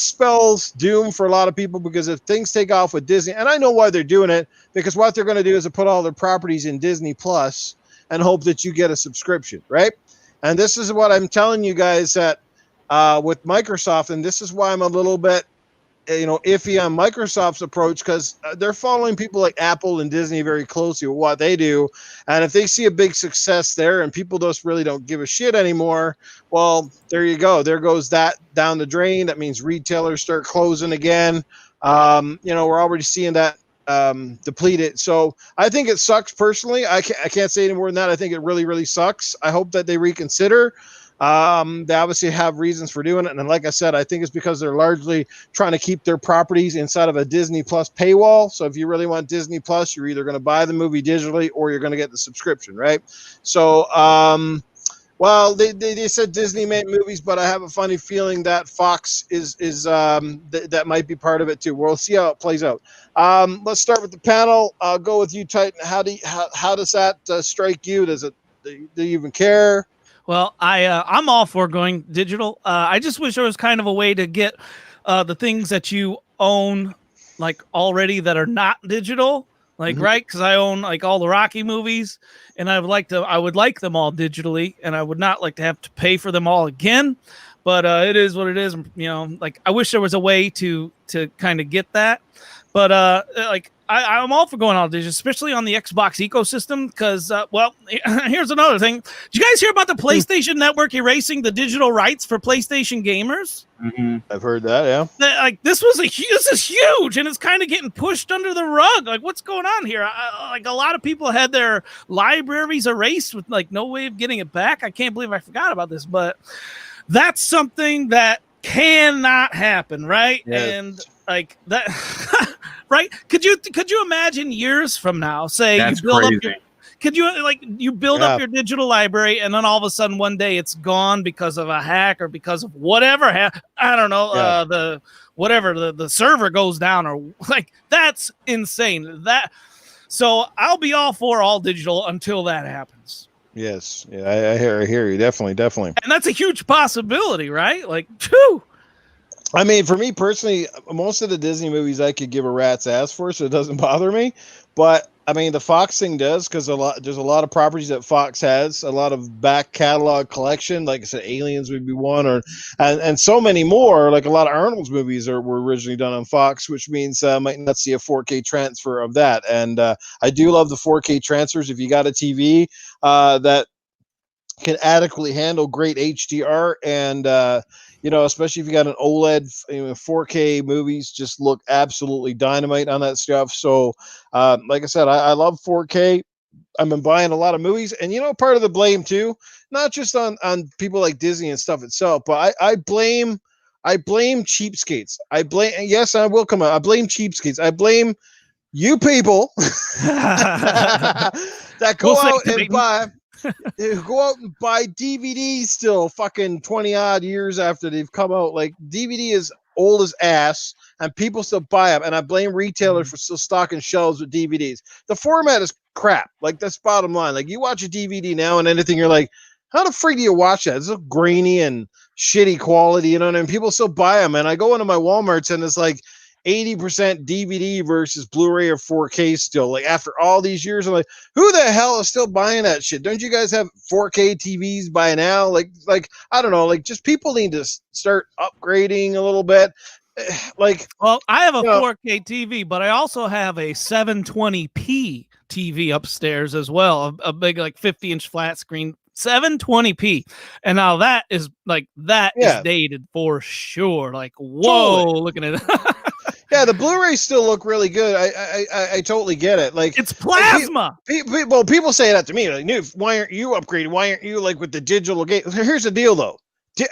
spells doom for a lot of people, because if things take off with Disney, and I know why they're doing it, because what they're going to do is to put all their properties in Disney Plus and hope that you get a subscription, right? And this is what I'm telling you guys that with Microsoft, and this is why I'm a little bit iffy on Microsoft's approach, because they're following people like Apple and Disney very closely with what they do. And if they see a big success there and people just really don't give a shit anymore, well, there you go. There goes that down the drain. That means retailers start closing again. We're already seeing that depleted. So I think it sucks personally. I can't say any more than that. I think it really, really sucks. I hope that they reconsider. They obviously have reasons for doing it. And like I said, I think it's because they're largely trying to keep their properties inside of a Disney Plus paywall. So if you really want Disney Plus, you're either going to buy the movie digitally or you're going to get the subscription, right? So, they said Disney made movies, but I have a funny feeling that Fox is that might be part of it too. We'll see how it plays out. Let's start with the panel. I'll go with you, Titan. How does that strike you? Do you even care? Well, I'm all for going digital. I just wish there was kind of a way to get the things that you own like already that are not digital, like right? Because I own like all the Rocky movies, and I would like them all digitally, and I would not like to have to pay for them all again. But it is what it is. Like I wish there was a way to kind of get that. But I'm all for going all digital, especially on the Xbox ecosystem, because, here's another thing. Did you guys hear about the PlayStation Network erasing the digital rights for PlayStation gamers? Mm-hmm. I've heard that, yeah. This is huge, and it's kind of getting pushed under the rug. Like, what's going on here? A lot of people had their libraries erased with, no way of getting it back. I can't believe I forgot about this, but that's something that cannot happen, right? Yes. And that right? Could you imagine years from now, say that's you build crazy. you build up your digital library, and then all of a sudden one day it's gone because of a hack or because of whatever I don't know, the server goes down, or that's insane. So I'll be all for all digital until that happens. Yes. Yeah, I hear you. Definitely. And that's a huge possibility, right? Phew. I mean, for me personally, most of the Disney movies I could give a rat's ass for, so it doesn't bother me. But I mean, the Fox thing does, because there's a lot of properties that Fox has, a lot of back catalog collection. Like I said, Aliens would be one, and so many more. Like a lot of Arnold's movies were originally done on Fox, which means I might not see a 4K transfer of that. And I do love the 4K transfers. If you got a TV that can adequately handle great HDR and especially if you got an OLED, 4K movies just look absolutely dynamite on that stuff. So like I said, I love 4K. I've been buying a lot of movies, and part of the blame too, not just on people like Disney and stuff itself, but I blame cheapskates. Yes, I will come out. I blame cheapskates. I blame you people that go out and buy DVDs still fucking 20 odd years after they've come out. Like, DVD is old as ass and people still buy them, and I blame retailers for still stocking shelves with DVDs. The format is crap. Like, that's bottom line. Like, you watch a DVD now and anything, you're like, how the freak do you watch that? It's so grainy and shitty quality, and people still buy them. And I go into my Walmarts and it's like 80% DVD versus Blu-ray or 4K still. Like, after all these years, I'm like, who the hell is still buying that shit? Don't you guys have 4K TVs by now? Like I don't know. Like, just people need to start upgrading a little bit. Like, well, I have a 4K TV, but I also have a 720p TV upstairs as well. A big, like, 50-inch flat screen 720p, and now that is is dated for sure. Like, whoa, totally. Looking at it. Yeah, the Blu-rays still look really good. I totally get it. Like, it's plasma. People say that to me. Like, why aren't you upgraded? Why aren't you like with the digital game? Here's the deal, though.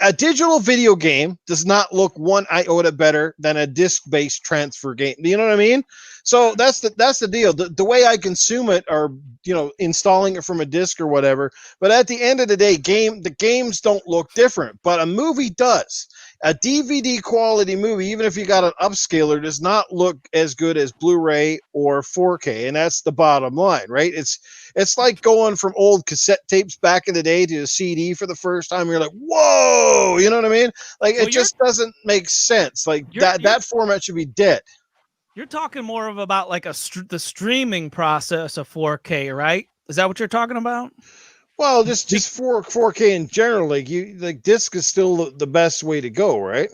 A digital video game does not look one iota better than a disc-based transfer game. You know what I mean? So that's the deal. The way I consume it, or installing it from a disc or whatever. But at the end of the day, the games don't look different, but a movie does. A DVD quality movie, even if you got an upscaler, does not look as good as Blu-ray or 4K, and that's the bottom line, right? It's like going from old cassette tapes back in the day to a CD for the first time. You're like, whoa, you know what I mean? Like, it just doesn't make sense. Like, that format should be dead. You're talking more of about like the streaming process of 4K, right? Is that what you're talking about? Well, just 4K in general. Like disc is still the best way to go, right?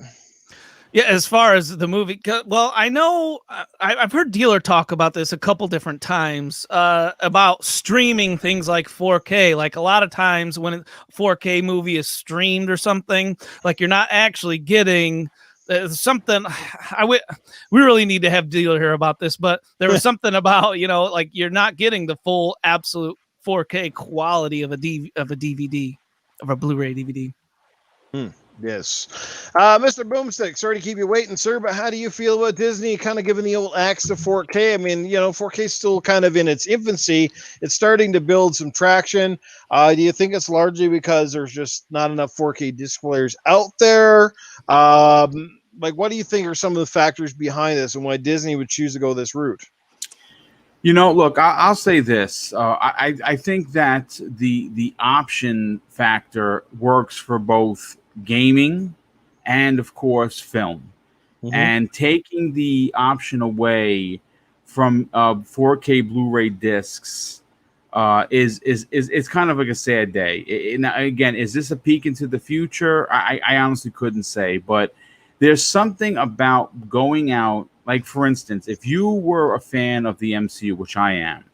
Yeah, as far as the movie, well, I know I've heard Dealer talk about this a couple different times about streaming things like 4K. Like, a lot of times when a 4K movie is streamed or something, like, you're not actually getting something. We really need to have Dealer here about this, but there was something about, like, you're not getting the full absolute 4K quality of a DVD, of a Blu-ray DVD. Yes. Mr. Boomstick, sorry to keep you waiting, sir, but how do you feel about Disney kind of giving the old axe to 4K? I mean, 4K is still kind of in its infancy. It's starting to build some traction. Do you think it's largely because there's just not enough 4K disc players out there? What do you think are some of the factors behind this and why Disney would choose to go this route? Look, I'll say this. I think that the option factor works for both gaming and, of course, film. Mm-hmm. And taking the option away from 4K Blu-ray discs is kind of like a sad day. Now, again, is this a peek into the future? I honestly couldn't say, but there's something about going out. Like, for instance, if you were a fan of the MCU, which I am,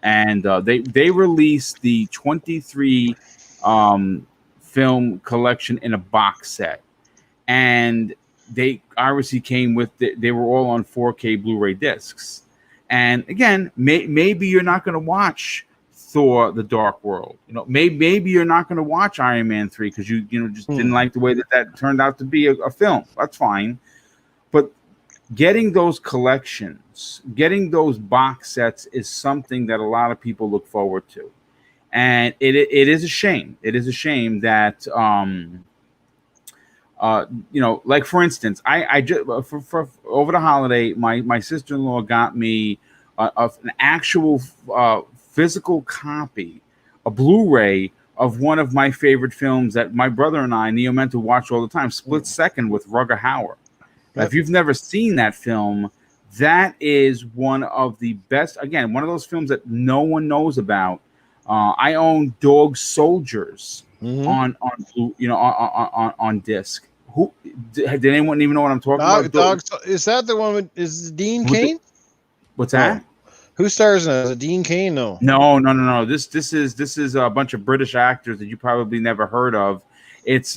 and they released the 23 film collection in a box set, and they obviously came with they were all on 4K Blu-ray discs. And again, maybe you're not going to watch Thor: The Dark World. Maybe you're not going to watch Iron Man 3 because you just didn't like the way that turned out to be a film. That's fine. But getting those collections, getting those box sets is something that a lot of people look forward to. And it is a shame. It is a shame that, like, for instance, I just for over the holiday, my sister-in-law got me an actual physical copy, a Blu-ray of one of my favorite films that my brother and I, Neo Mental, watch all the time, Split Second with Rutger Hauer. Yep. If you've never seen that film, that is one of the best. Again, one of those films that no one knows about. I own Dog Soldiers on disc. Who did anyone even know what I'm talking about? Is that the one with Dean Cain? What's that? Who stars in it? Is it Dean Cain? No. This is a bunch of British actors that you probably never heard of. It's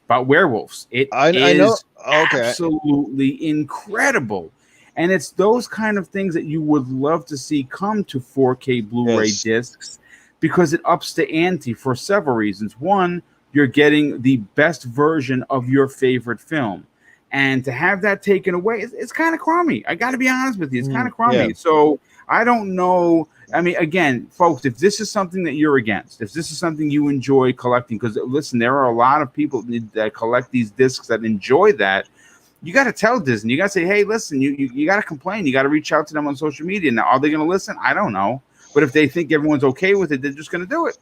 about werewolves. I know. Okay. Absolutely incredible. And it's those kind of things that you would love to see come to 4K Blu-ray discs, because it ups the ante for several reasons. One, you're getting the best version of your favorite film. And to have that taken away, it's kind of crummy. I got to be honest with you. It's kind of crummy. Yeah. So I don't know. I mean, again, folks, if this is something that you're against, if this is something you enjoy collecting, because listen, there are a lot of people that collect these discs that enjoy that. You got to tell Disney. You got to say, hey, listen, you got to complain. You got to reach out to them on social media. Now, are they going to listen? I don't know. But if they think everyone's okay with it, they're just going to do it.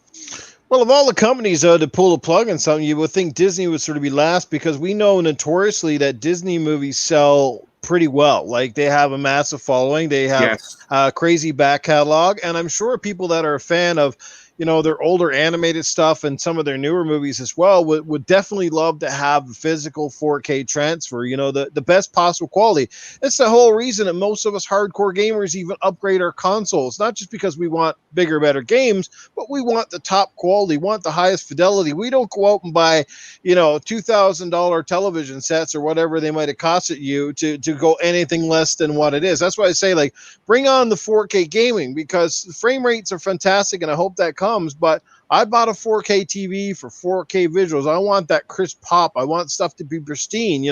Well, of all the companies to pull a plug on something, you would think Disney would sort of be last, because we know notoriously that Disney movies sell pretty well. Like, they have a massive following. They have a crazy back catalog. And I'm sure people that are a fan of, their older animated stuff and some of their newer movies as well would definitely love to have physical 4K transfer, the best possible quality. It's the whole reason that most of us hardcore gamers even upgrade our consoles, not just because we want bigger, better games, but we want the top quality, want the highest fidelity. We don't go out and buy, $2,000 television sets or whatever they might have costed you to go anything less than what it is. That's why I say, like, bring on the 4K gaming, because the frame rates are fantastic, and I hope that comes. But I bought a 4K TV for 4K visuals. I want that crisp pop. I want stuff to be pristine.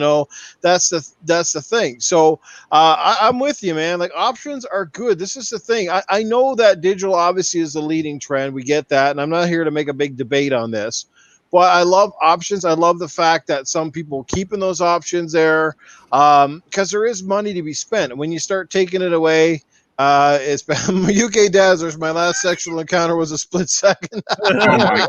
That's the thing. So I'm with you, man. Like, options are good. This is the thing. I know that digital obviously is the leading trend. We get that, and I'm not here to make a big debate on this. But I love options. I love the fact that some people are keeping those options there, because there is money to be spent. And when you start taking it away, it's been UK Dazzlers. My last sexual encounter was a split second. Oh my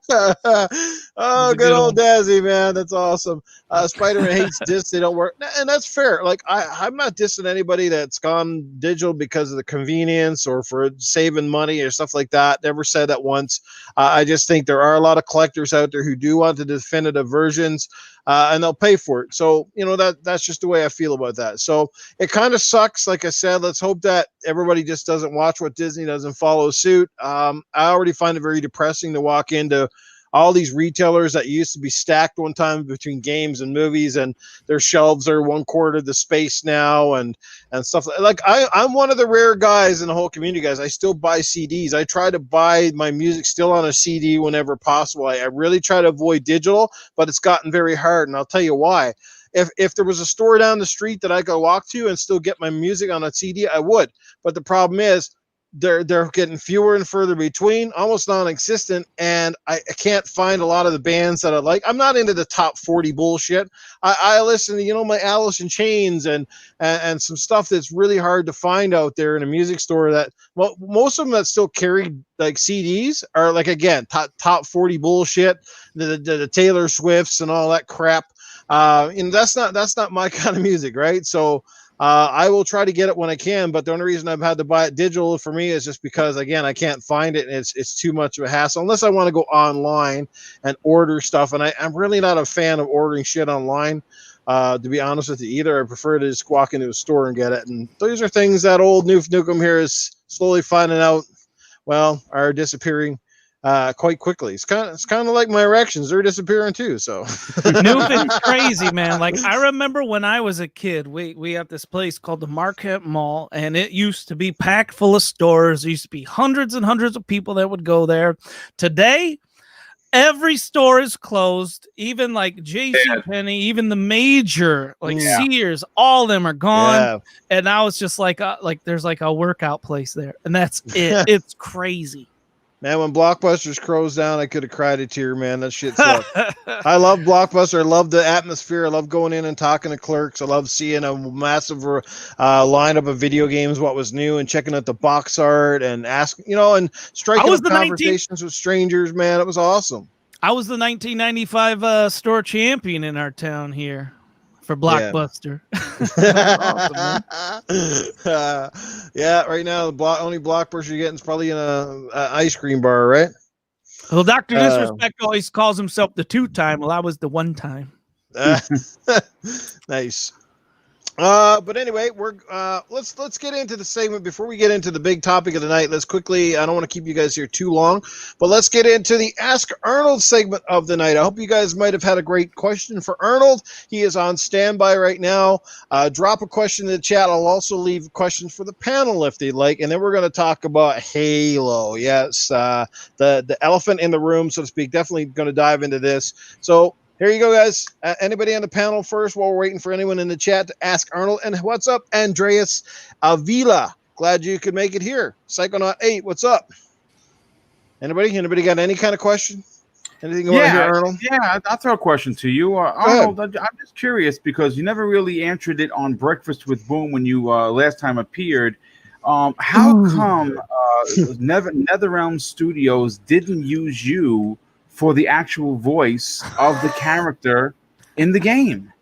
god! Oh, good old Dazzy, man. That's awesome. Spider-Man hates discs; they don't work, and that's fair. Like, I'm not dissing anybody that's gone digital because of the convenience or for saving money or stuff like that. Never said that once. I just think there are a lot of collectors out there who do want the definitive versions. And they'll pay for it. So, that's just the way I feel about that. So it kind of sucks. Like I said, let's hope that everybody just doesn't watch what Disney does and follow suit. I already find it very depressing to walk into all these retailers that used to be stacked one time between games and movies, and their shelves are 1/4 the space now and stuff. Like, I'm one of the rare guys in the whole community, guys. I still buy CDs. I try to buy my music still on a CD whenever possible. I really try to avoid digital, but it's gotten very hard, and I'll tell you why. If there was a store down the street that I could walk to and still get my music on a CD, I would. But the problem is, they're getting fewer and further between, almost non-existent, and I can't find a lot of the bands that I like. I'm not into the top 40 bullshit. I listen to, my Alice in Chains and some stuff that's really hard to find out there in a music store. That most of them that still carry like CDs are, like, again, top 40 bullshit, the Taylor Swifts and all that crap. That's not my kind of music, right? So I will try to get it when I can, but the only reason I've had to buy it digital for me is just because, again, I can't find it, and it's too much of a hassle unless I want to go online and order stuff. And I'm really not a fan of ordering shit online, to be honest with you, either. I prefer to just walk into a store and get it. And those are things that old Noof Nukem here is slowly finding out, are disappearing quite quickly. It's kind of like my erections; they're disappearing too. So Newton's crazy, man. Like, I remember when I was a kid, we have this place called the Marquette Mall, and it used to be packed full of stores. There used to be hundreds and hundreds of people that would go there. Today, every store is closed. Even like JCPenney, even the major like Sears, all of them are gone. Yeah. And now it's just like there's like a workout place there, and that's it. It's crazy. Man, when Blockbuster's closed down, I could have cried a tear, man. That shit sucked. I love Blockbuster. I love the atmosphere. I love going in and talking to clerks. I love seeing a massive lineup of video games, what was new, and checking out the box art and asking, and striking up conversations with strangers, man. It was awesome. I was the 1995 store champion in our town here. for Blockbuster. Awesome, yeah, right now the only Blockbuster you're getting is probably in a ice cream bar, right? Well, Dr. Disrespect always calls himself the 2-time. Well, I was the 1-time. Nice. But anyway, we're let's get into the segment before we get into the big topic of the night. Let's quickly, I don't want to keep you guys here too long, but let's get into the Ask Arnold segment of the night. I hope you guys might have had a great question for Arnold. He is on standby right now. Drop a question in the chat. I'll also leave questions for the panel if they'd like, and then we're going to talk about Halo. Yes, the elephant in the room, so to speak. Definitely going to dive into this. So here you go, guys. Anybody on the panel first while we're waiting for anyone in the chat to ask Arnold? And what's up, Andreas Avila? Glad you could make it here. Psychonaut 8, what's up? Anybody got any kind of question? Anything you want to hear, Arnold? Yeah, I'll throw a question to you. Arnold, I'm just curious because you never really answered it on Breakfast with Boom when you last time appeared. How come NetherRealm Studios didn't use you for the actual voice of the character in the game?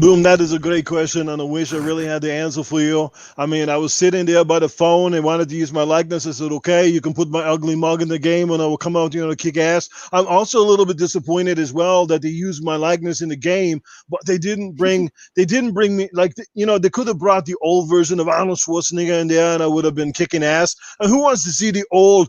Boom, that is a great question, and I wish I really had the answer for you. I mean, I was sitting there by the phone and wanted to use my likeness. I said, okay, you can put my ugly mug in the game and I will come out, kick ass. I'm also a little bit disappointed as well that they used my likeness in the game, but they didn't bring me, like, they could have brought the old version of Arnold Schwarzenegger in there and I would have been kicking ass. And who wants to see the old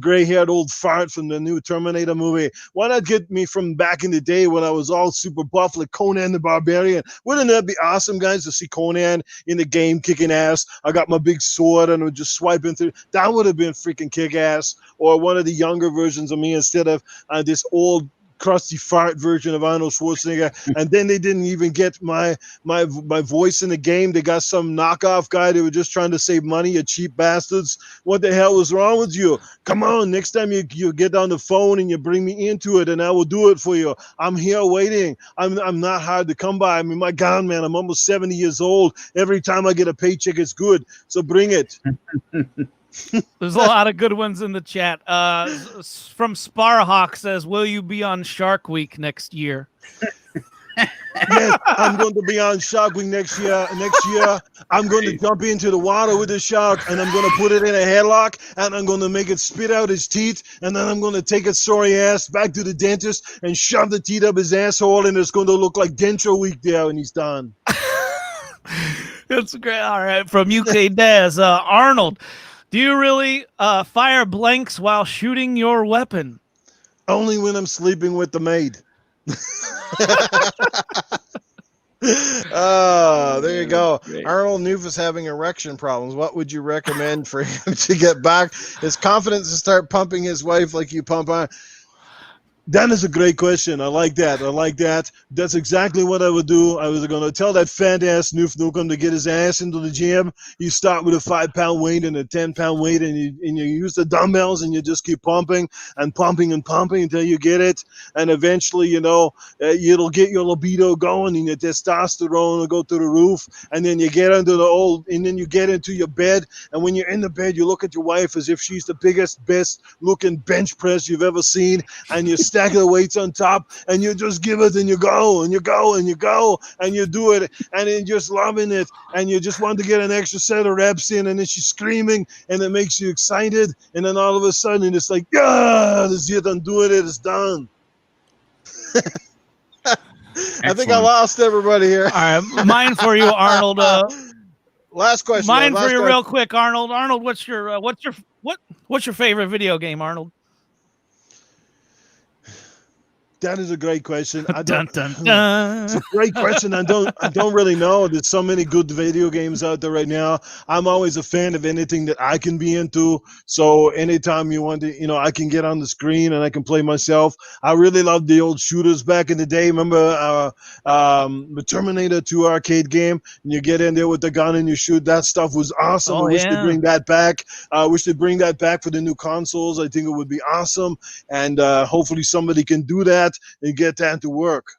gray-haired old fart from the new Terminator movie? Why not get me from back in the day when I was all super buff like Conan the Barbarian? Wouldn't that be awesome, guys, to see Conan in the game kicking ass? I got my big sword and I'm just swiping through. That would have been freaking kick ass. Or one of the younger versions of me instead of this old crusty fart version of Arnold Schwarzenegger. And then they didn't even get my voice in the game. They got some knockoff guy. They were just trying to save money, you cheap bastards. What the hell was wrong with you? Come on, next time you get on the phone and you bring me into it and I will do it for you. I'm here waiting. I'm not hard to come by. I mean, my God, man, I'm almost 70 years old. Every time I get a paycheck, it's good. So bring it. There's a lot of good ones in the chat. From Sparhawk says, will you be on Shark Week next year? Yes, I'm going to be on Shark Week next year. I'm going to jump into the water with the shark and I'm going to put it in a headlock and I'm going to make it spit out his teeth and then I'm going to take its sorry ass back to the dentist and shove the teeth up his asshole and it's going to look like Denture Week there when he's done. That's great. All right. From UK Daz, Arnold, do you really fire blanks while shooting your weapon? Only when I'm sleeping with the maid. Oh, there you go. Great. Arnold Noof is having erection problems. What would you recommend for him to get back his confidence to start pumping his wife like you pump on? That is a great question. I like that. That's exactly what I would do. I was going to tell that fat ass Noof Nukem to get his ass into the gym. You start with a 5-pound weight and a 10-pound weight, and you use the dumbbells, and you just keep pumping and pumping and pumping until you get it. And eventually, it'll get your libido going, and your testosterone will go through the roof. And then you get you get into your bed. And when you're in the bed, you look at your wife as if she's the biggest, best-looking bench press you've ever seen, and you stack the weights on top and you just give it and you go and you go and you go and you do it and you're just loving it and you just want to get an extra set of reps in and then she's screaming and it makes you excited and then all of a sudden it's like, yeah, this is it, I'm doing it, it's done. I think I lost everybody here. All right, mine for you, Arnold. Last question. Mine for you, real quick, Arnold. Arnold, what's your favorite video game, Arnold? That is a great question. Dun, dun, dun. It's a great question. I don't really know. There's so many good video games out there right now. I'm always a fan of anything that I can be into. So anytime you want to, I can get on the screen and I can play myself. I really loved the old shooters back in the day. Remember the Terminator 2 arcade game? And you get in there with the gun and you shoot. That stuff was awesome. I wish they'd bring that back. I wish they'd bring that back for the new consoles. I think it would be awesome. And hopefully somebody can do that and get that to work.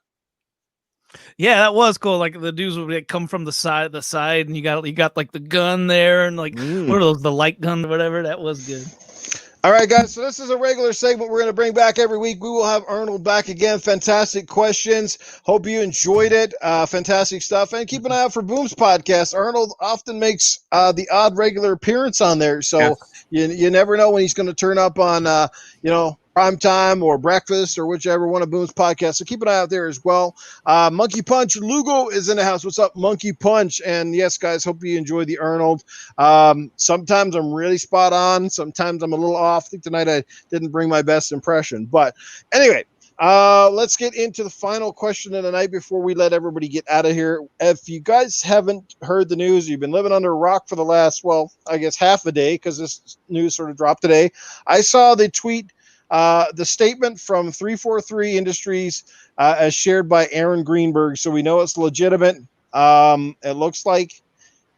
Yeah, that was cool. Like the dudes would come from the side, and you got like the gun there, and like what are those, the light gun or whatever. That was good. All right, guys. So this is a regular segment we're going to bring back every week. We will have Arnold back again. Fantastic questions. Hope you enjoyed it. Fantastic stuff. And keep an eye out for Boom's podcast. Arnold often makes the odd regular appearance on there. So you never know when he's going to turn up on, prime time or breakfast or whichever one of Boom's podcasts. So keep an eye out there as well. Monkey Punch Lugo is in the house. What's up, Monkey Punch? And yes, guys, hope you enjoy the Arnold. Sometimes I'm really spot on. Sometimes I'm a little off. I think tonight I didn't bring my best impression. But anyway, let's get into the final question of the night before we let everybody get out of here. If you guys haven't heard the news, you've been living under a rock for the last, I guess half a day, because this news sort of dropped today. I saw the tweet, the statement from 343 Industries as shared by Aaron Greenberg. So we know it's legitimate. It looks like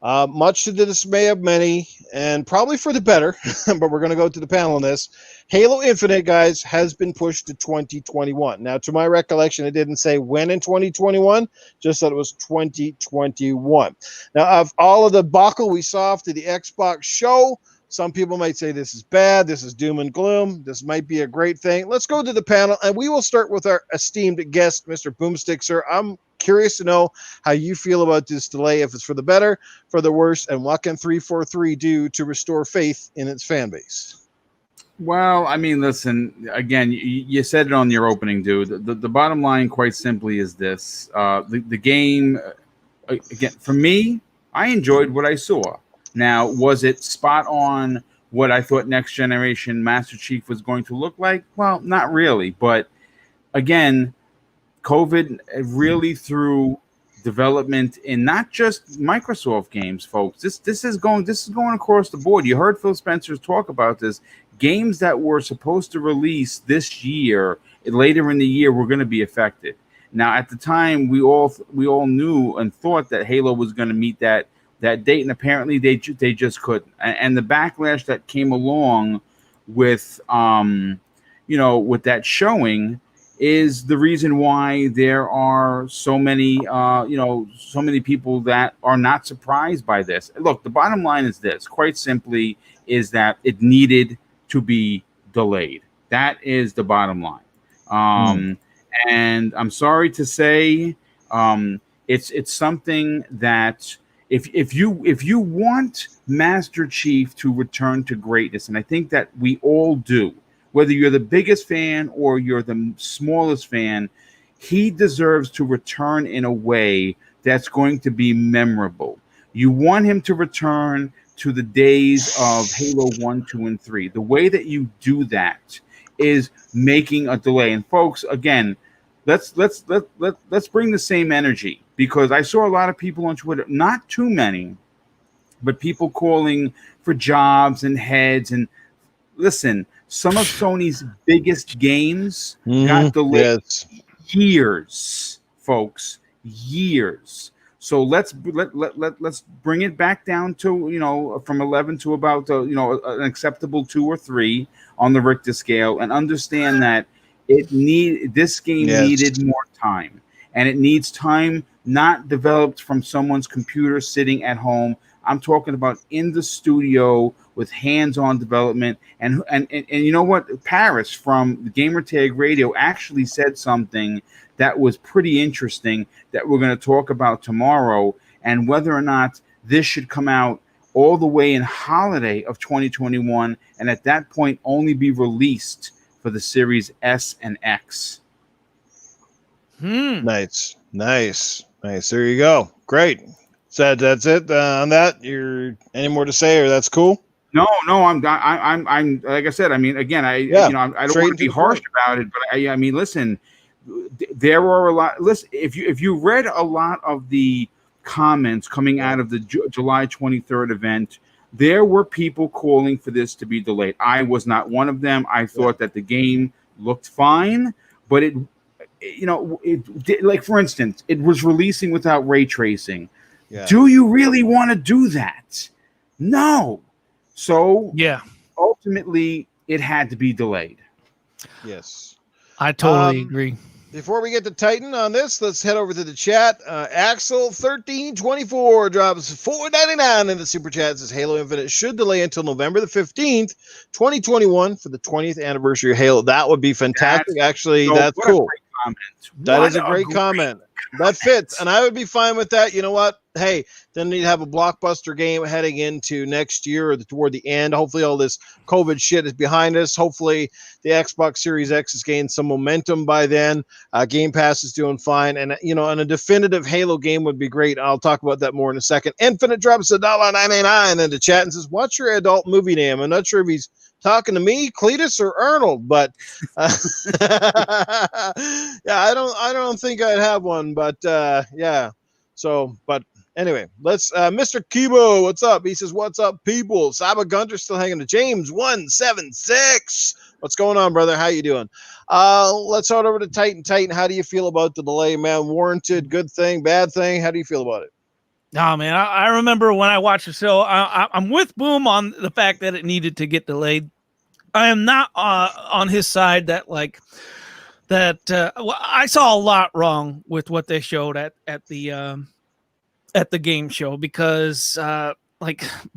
much to the dismay of many, and probably for the better, but we're going to go to the panel on this. Halo Infinite, guys, has been pushed to 2021. Now, to my recollection, it didn't say when in 2021, just that it was 2021. Now, of all of the debacle we saw after the Xbox show, some people might say this is bad, this is doom and gloom, this might be a great thing. Let's go to the panel, and we will start with our esteemed guest, Mr. Boomstick, sir. I'm curious to know how you feel about this delay, if it's for the better, for the worse, and what can 343 do to restore faith in its fan base? Well, I mean, listen, again, you said it on your opening, dude. The bottom line, quite simply, is this. The game, again, for me, I enjoyed what I saw. Now, was it spot on what I thought Next Generation Master Chief was going to look like? Well, not really. But again, COVID really threw development in not just Microsoft games, folks. This is going across the board. You heard Phil Spencer talk about this. Games that were supposed to release this year, later in the year, were going to be affected. Now, at the time, we all knew and thought that Halo was going to meet that date, and apparently they just couldn't. And the backlash that came along with with that showing is the reason why there are so many people that are not surprised by this. Look, the bottom line is this, quite simply, is that it needed to be delayed. That is the bottom line. And I'm sorry to say, it's something that if you want Master Chief to return to greatness, and I think that we all do, whether you're the biggest fan or you're the smallest fan, he deserves to return in a way that's going to be memorable. You want him to return to the days of Halo 1, 2, and 3. The way that you do that is making a delay. And folks, again, let's bring the same energy, because I saw a lot of people on Twitter, not too many, but people calling for jobs and heads. And listen, some of Sony's biggest games got delayed years, folks, years. So let's bring it back down to, from 11 to about an acceptable 2 or 3 on the Richter scale, and understand that this game needed more time, and it needs time not developed from someone's computer sitting at home. I'm talking about in the studio with hands-on development. And you know what? Paris from Gamertag Radio actually said something that was pretty interesting that we're going to talk about tomorrow, and whether or not this should come out all the way in holiday of 2021, and at that point only be released for the Series S and X. Nice. There you go. Great. So that's it on that. Any more to say, or that's cool? No. I'm like I said. I mean, again, I don't want to be harsh about it, but I mean, listen, there are a lot. Listen, if you read a lot of the comments coming out of the July 23rd event, there were people calling for this to be delayed. I was not one of them. I thought that the game looked fine, but it like, for instance, it was releasing without ray tracing. Yeah. Do you really want to do that? No. So ultimately, it had to be delayed. Yes, I totally agree. Before we get to Titan on this, let's head over to the chat. Axel1324 drops $4.99 in the super chat. Says Halo Infinite should delay until November the 15th, 2021 for the 20th anniversary of Halo. That would be fantastic. Actually, that's cool. That is a great comment. That fits, and I would be fine with that. You know what? Hey, then you'd have a blockbuster game heading into next year or toward the end. Hopefully all this COVID shit is behind us. Hopefully the Xbox Series X has gained some momentum by then. Game Pass is doing fine. And, and a definitive Halo game would be great. I'll talk about that more in a second. Infinite drops $1.99 into chat and says, what's your adult movie name? I'm not sure if he's talking to me, Cletus, or Arnold, but yeah, I don't think I'd have one, but yeah. So, but anyway, let's Mr. Kibo, what's up? He says, what's up, people? Saba Gunter's still hanging to James 176. What's going on, brother? How you doing? Let's head over to Titan. Titan, how do you feel about the delay, man? Warranted, good thing, bad thing? How do you feel about it? No, man, I remember when I watched the show, I'm with Boom on the fact that it needed to get delayed. I am not on his side that I saw a lot wrong with what they showed at the game show because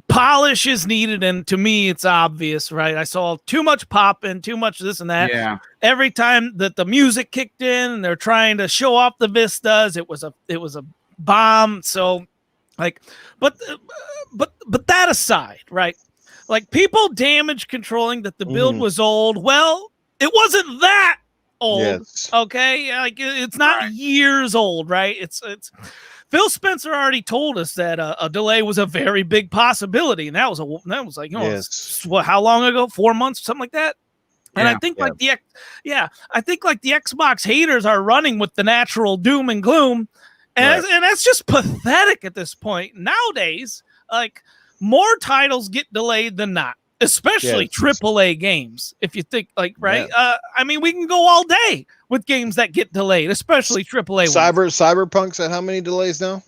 polish is needed, and to me it's obvious, right? I saw too much popping, too much this and that. Yeah. Every time that the music kicked in and they're trying to show off the vistas, it was a bomb. So but that aside, right? Like people damage controlling that the build was old. Well, it wasn't that old. Yes. Okay. Like it's not years old, right? It's Phil Spencer already told us that a delay was a very big possibility. And that was like, how long ago? 4 months, something like that. And I think I think the Xbox haters are running with the natural doom and gloom. And that's just pathetic at this point. Nowadays, more titles get delayed than not, especially AAA games. If you think right? Yeah. I mean, we can go all day with games that get delayed, especially AAA. Cyberpunk's at how many delays now?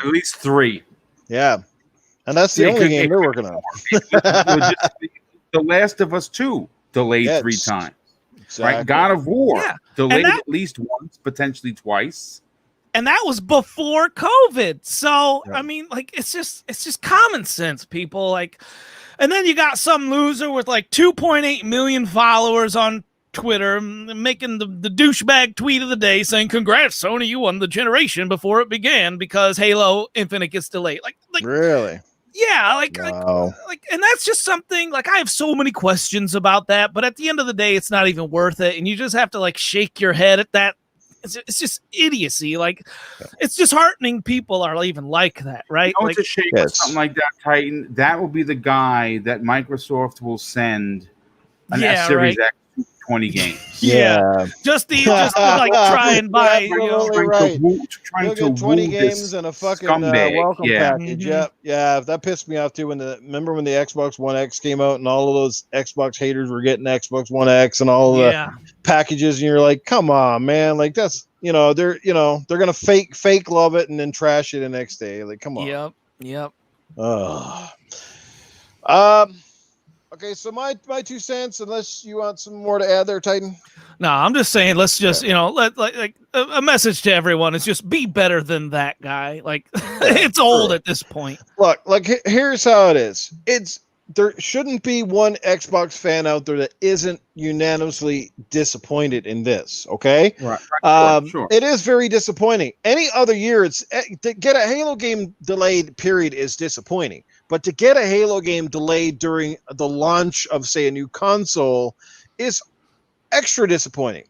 At least 3. Yeah, and that's the only game they're working on. The Last of Us 2 delayed 3 times. Exactly. Right? God of War delayed at least once, potentially twice. And that was before COVID. So, I mean, it's just common sense, people. And then you got some loser with 2.8 million followers on Twitter making the douchebag tweet of the day saying, congrats, Sony, you won the generation before it began because Halo Infinite gets delayed. Really? Yeah, and that's just something I have so many questions about that, but at the end of the day, it's not even worth it. And you just have to shake your head at that. It's just idiocy. It's disheartening people are even like that, right? It's a shame with something like that, Titan. That will be the guy that Microsoft will send an S Series X 20 games. Just to try and buy. Trying to 20 games and a fucking welcome package. Yeah, that pissed me off too. Remember when the Xbox One X came out and all of those Xbox haters were getting Xbox One X and all the packages, and you're like, come on, man, that's they're gonna fake love it and then trash it the next day. Come on. Yep. Okay, so my 2 cents, unless you want some more to add there, Titan. No, I'm just saying, let's just, let a message to everyone is just be better than that guy. It's old at this point. Look, here's how it is. There shouldn't be one Xbox fan out there that isn't unanimously disappointed in this. Okay, right. Sure. It is very disappointing. Any other year, to get a Halo game delayed. Period is disappointing. But to get a Halo game delayed during the launch of, say, a new console is extra disappointing.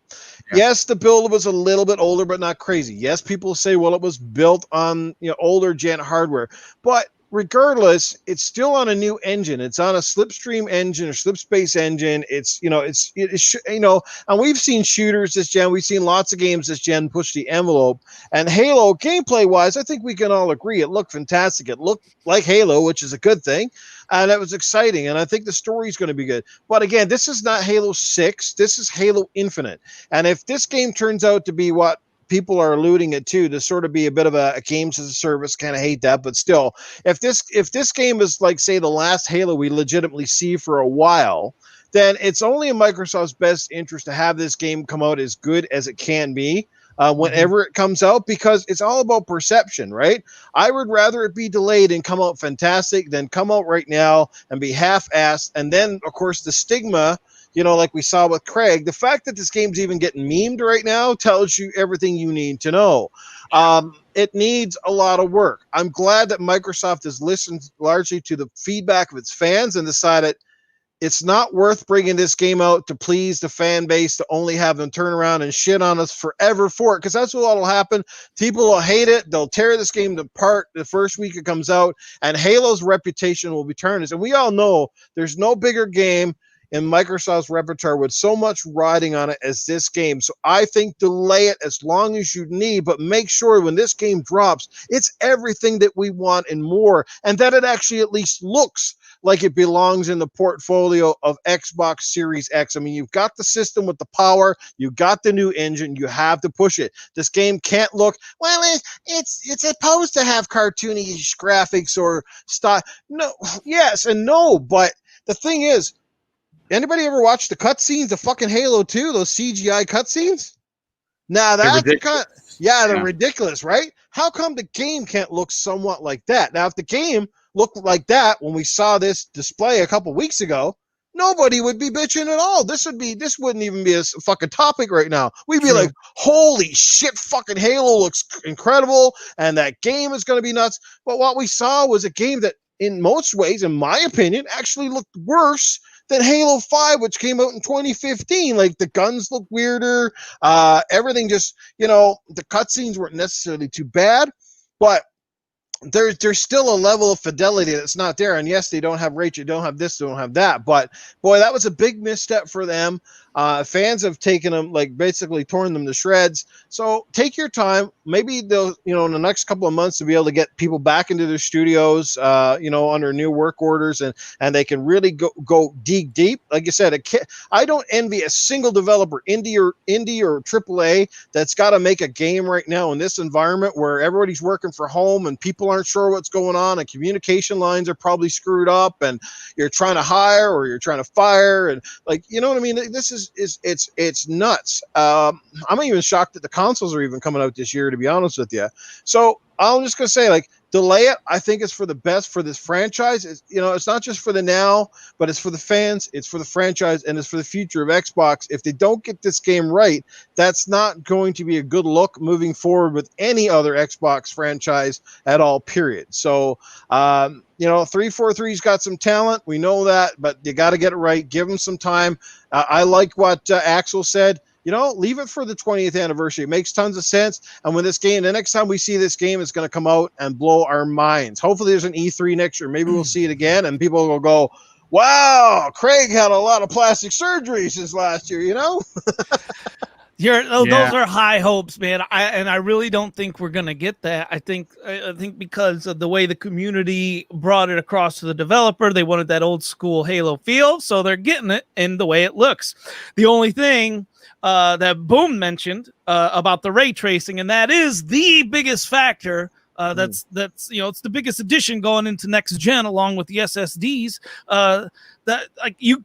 Yeah. Yes, the build was a little bit older, but not crazy. Yes, people say, well, it was built on older gen hardware, but regardless, it's still on a new engine. It's on a Slipstream engine or Slipspace engine. It's and we've seen shooters this gen. We've seen lots of games this gen push the envelope. And Halo, gameplay wise, I think we can all agree it looked fantastic. It looked like Halo, which is a good thing, and it was exciting. And I think the story is going to be good. But again, this is not Halo 6. This is Halo Infinite. And if this game turns out to be what people are alluding it to sort of be a bit of a games as a service, kind of hate that, but still, if this game is say the last Halo we legitimately see for a while, then it's only in Microsoft's best interest to have this game come out as good as it can be whenever it comes out, because it's all about perception, right? I would rather it be delayed and come out fantastic than come out right now and be half-assed. And then, of course, the stigma, like we saw with Craig, the fact that this game's even getting memed right now tells you everything you need to know. It needs a lot of work. I'm glad that Microsoft has listened largely to the feedback of its fans and decided it's not worth bringing this game out to please the fan base, to only have them turn around and shit on us forever for it, because that's what will happen. People will hate it. They'll tear this game apart the first week it comes out, and Halo's reputation will be tarnished. And we all know there's no bigger game in Microsoft's repertoire with so much riding on it as this game. So I think delay it as long as you need, but make sure when this game drops, it's everything that we want and more, and that it actually at least looks like it belongs in the portfolio of Xbox Series X. I mean, you've got the system with the power, you've got the new engine, you have to push it. This game can't look, well, it's supposed to have cartoonish graphics or style. No, yes and no, but the thing is, anybody ever watch the cutscenes of fucking Halo 2, those CGI cutscenes? Now that's they're ridiculous, right? How come the game can't look somewhat like that? Now, if the game looked like that when we saw this display a couple weeks ago, nobody would be bitching at all. This wouldn't even be a fucking topic right now. We'd be like, holy shit, fucking Halo looks incredible, and that game is going to be nuts. But what we saw was a game that, in most ways, in my opinion, actually looked worse than Halo 5, which came out in 2015. Like, the guns look weirder. Everything just, the cutscenes weren't necessarily too bad, but there's still a level of fidelity that's not there. And yes, they don't have Rachel, don't have this, don't have that. But boy, that was a big misstep for them. Fans have taken them, like, basically torn them to shreds. So take your time. Maybe they'll, in the next couple of months, to be able to get people back into their studios, under new work orders, and they can really go dig deep. Like you said, I don't envy a single developer, indie or AAA, that's got to make a game right now in this environment where everybody's working from home and people aren't sure what's going on, and communication lines are probably screwed up, and you're trying to hire or you're trying to fire, and, like, you know what I mean? This is it's nuts. I'm even shocked that the consoles are even coming out this year, to be honest with you. So I'm just gonna say, like, delay it. I think it's for the best for this franchise. It's not just for the now, but it's for the fans, it's for the franchise, and it's for the future of Xbox. If they don't get this game right, that's not going to be a good look moving forward with any other Xbox franchise at all, period. So 343's got some talent. We know that, but you got to get it right. Give them some time. I like what Axel said. Leave it for the 20th anniversary. It makes tons of sense. And when the next time we see this game, it's going to come out and blow our minds. Hopefully there's an E3 next year. Maybe we'll see it again, and people will go, wow, Craig had a lot of plastic surgery since last year, Those are high hopes, man. I really don't think we're gonna get that. I think because of the way the community brought it across to the developer, they wanted that old school Halo feel, so they're getting it in the way it looks. The only thing that Boom mentioned about the ray tracing, and that is the biggest factor. That's it's the biggest addition going into next gen, along with the SSDs. That, like, you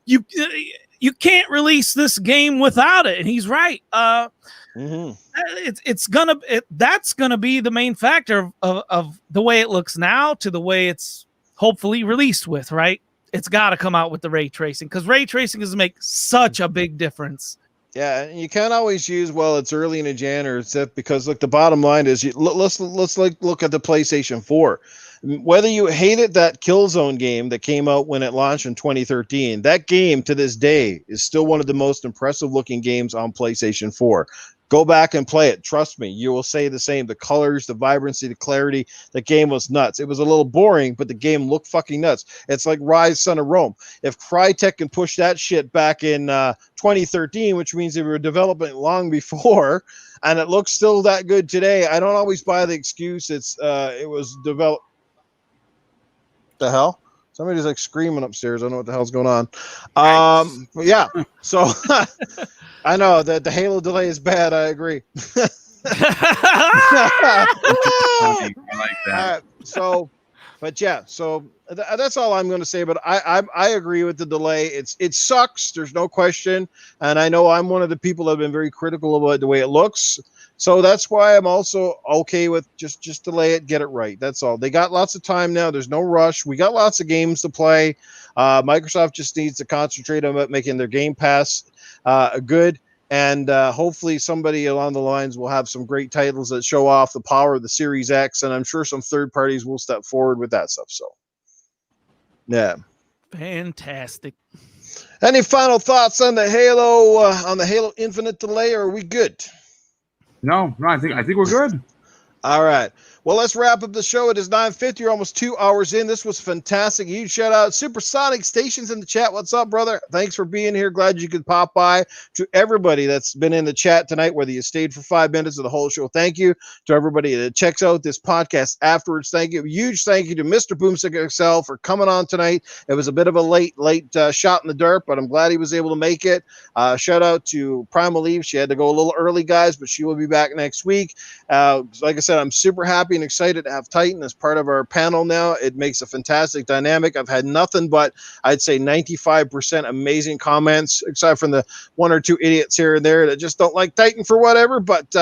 can't release this game without it, and he's right. That's gonna be the main factor of the way it looks now to the way it's hopefully released with. Right, it's got to come out with the ray tracing, because ray tracing is make such a big difference. Yeah, and you can't always use, it's early in a gen, or it's because, look, the bottom line is, let's look at the PlayStation 4. Whether you hated that Killzone game that came out when it launched in 2013, that game to this day is still one of the most impressive looking games on PlayStation 4. Go back and play it. Trust me, you will say the same. The colors, the vibrancy, the clarity, the game was nuts. It was a little boring, but the game looked fucking nuts. It's like Rise, Son of Rome. If Crytek can push that shit back in 2013, which means they were developing long before, and it looks still that good today, I don't always buy the excuse it was developed. The hell? Somebody's like screaming upstairs. I don't know what the hell's going on. But yeah. So I know that the Halo delay is bad. I agree. I like that. So But yeah, so that's all I'm going to say. But I agree with the delay. It sucks. There's no question. And I know I'm one of the people that have been very critical about the way it looks. So that's why I'm also okay with just delay it, get it right. That's all. They got lots of time now. There's no rush. We got lots of games to play. Microsoft just needs to concentrate on making their Game Pass good. And hopefully somebody along the lines will have some great titles that show off the power of the Series X. And I'm sure some third parties will step forward with that stuff. So, yeah. Fantastic. Any final thoughts on the Halo Infinite delay, or are we good? No, I think we're good. All right. Well, let's wrap up the show. It is 9:50. You're almost 2 hours in. This was fantastic. Huge shout out. Supersonic Stations in the chat. What's up, brother? Thanks for being here. Glad you could pop by. To everybody that's been in the chat tonight, whether you stayed for 5 minutes of the whole show, thank you. To everybody that checks out this podcast afterwards, thank you. Huge thank you to Mr. Boomstick XL for coming on tonight. It was a bit of a late shot in the dirt, but I'm glad he was able to make it. Shout out to Primal Eve. She had to go a little early, guys, but she will be back next week. Like I said, I'm super happy and excited to have Titan as part of our panel now. It makes a fantastic dynamic. I've had nothing but, I'd say, 95% amazing comments, except from the one or two idiots here and there that just don't like Titan for whatever. But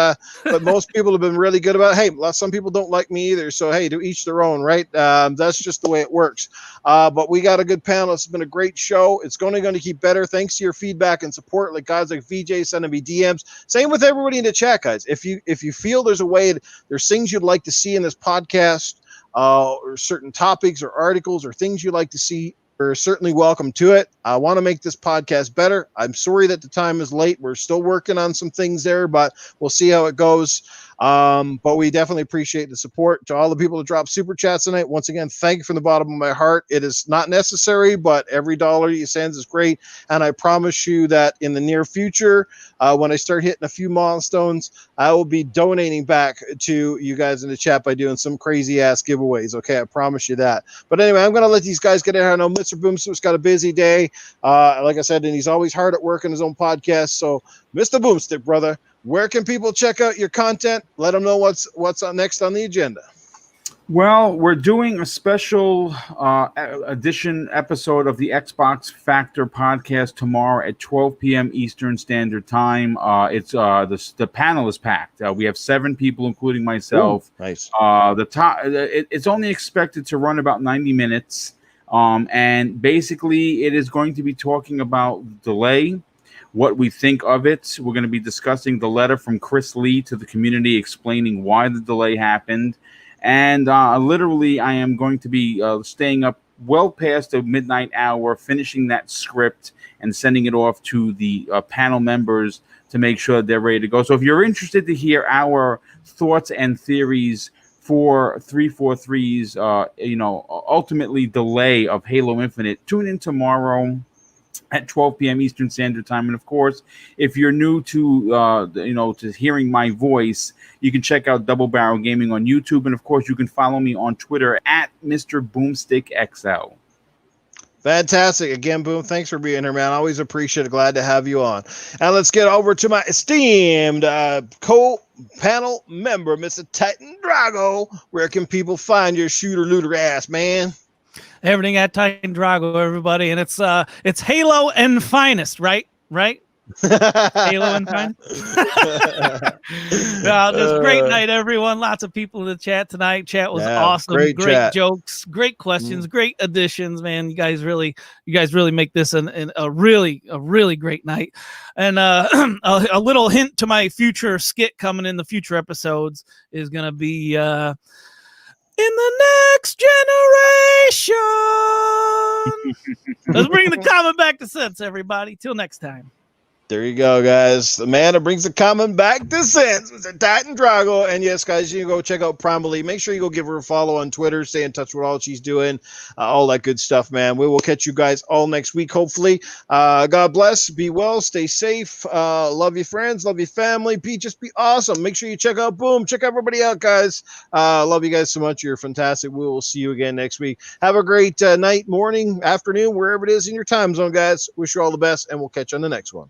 most people have been really good about it. Hey, some people don't like me either. So, hey, to each their own, right? That's just the way it works. But we got a good panel. It's been a great show. It's going to keep better thanks to your feedback and support, like guys like VJ sending me DMs. Same with everybody in the chat, guys. If you feel there's a way, there's things you'd like to see in this podcast, or certain topics or articles or things you'd like to see, you're certainly welcome to it. I want to make this podcast better. I'm sorry that the time is late. We're still working on some things there, but we'll see how it goes. But we definitely appreciate the support. To all the people that drop super chats tonight, once again, thank you from the bottom of my heart. It is not necessary, but every dollar you send is great. And I promise you that in the near future, when I start hitting a few milestones, I will be donating back to you guys in the chat by doing some crazy ass giveaways. Okay, I promise you that. But anyway, I'm going to let these guys get in here. I know Mr. Boomstick's got a busy day. Like I said, and he's always hard at work on his own podcast. So, Mr. Boomstick, brother, where can people check out your content? Let them know what's next on the agenda. Well, we're doing a special edition episode of the Xbox Factor podcast tomorrow at 12 p.m. Eastern Standard Time. It's the panel is packed. We have 7 people, including myself. Ooh, nice. It's only expected to run about 90 minutes. And basically, it is going to be talking about delay, what we think of it. We're going to be discussing the letter from Chris Lee to the community explaining why the delay happened. And literally, I am going to be staying up well past the midnight hour, finishing that script and sending it off to the panel members to make sure they're ready to go. So if you're interested to hear our thoughts and theories for 343's, ultimately delay of Halo Infinite, tune in tomorrow at 12 p.m. Eastern Standard Time. And of course, if you're new to to hearing my voice, you can check out Double Barrel Gaming on YouTube, and of course, you can follow me on Twitter at Mr. Boomstick XL. Fantastic. Again, Boom, thanks for being here, man. Always appreciate it. Glad to have you on. And let's get over to my esteemed co-panel member, Mr. Titan Drago. Where can people find your shooter-looter ass, man? Everything at Titan Drago, everybody. And it's Halo and Finest, right? Halo and Finest. Well, it was a great night, everyone. Lots of people in the chat tonight. Chat was awesome. Great jokes, great questions, great additions, man. You guys really make this a really great night. And a little hint to my future skit coming in the future episodes is going to be in the next generation. Let's bring the comment back to sense, everybody. Till next time. There you go, guys. The man that brings the comment back to sense, Mr. Titan Drago. And yes, guys, you can go check out Primal Eve. Make sure you go give her a follow on Twitter. Stay in touch with all she's doing. All that good stuff, man. We will catch you guys all next week, hopefully. God bless. Be well. Stay safe. Love your friends. Love your family. Just be awesome. Make sure you check out Boom. Check everybody out, guys. Love you guys so much. You're fantastic. We will see you again next week. Have a great night, morning, afternoon, wherever it is in your time zone, guys. Wish you all the best, and we'll catch you on the next one.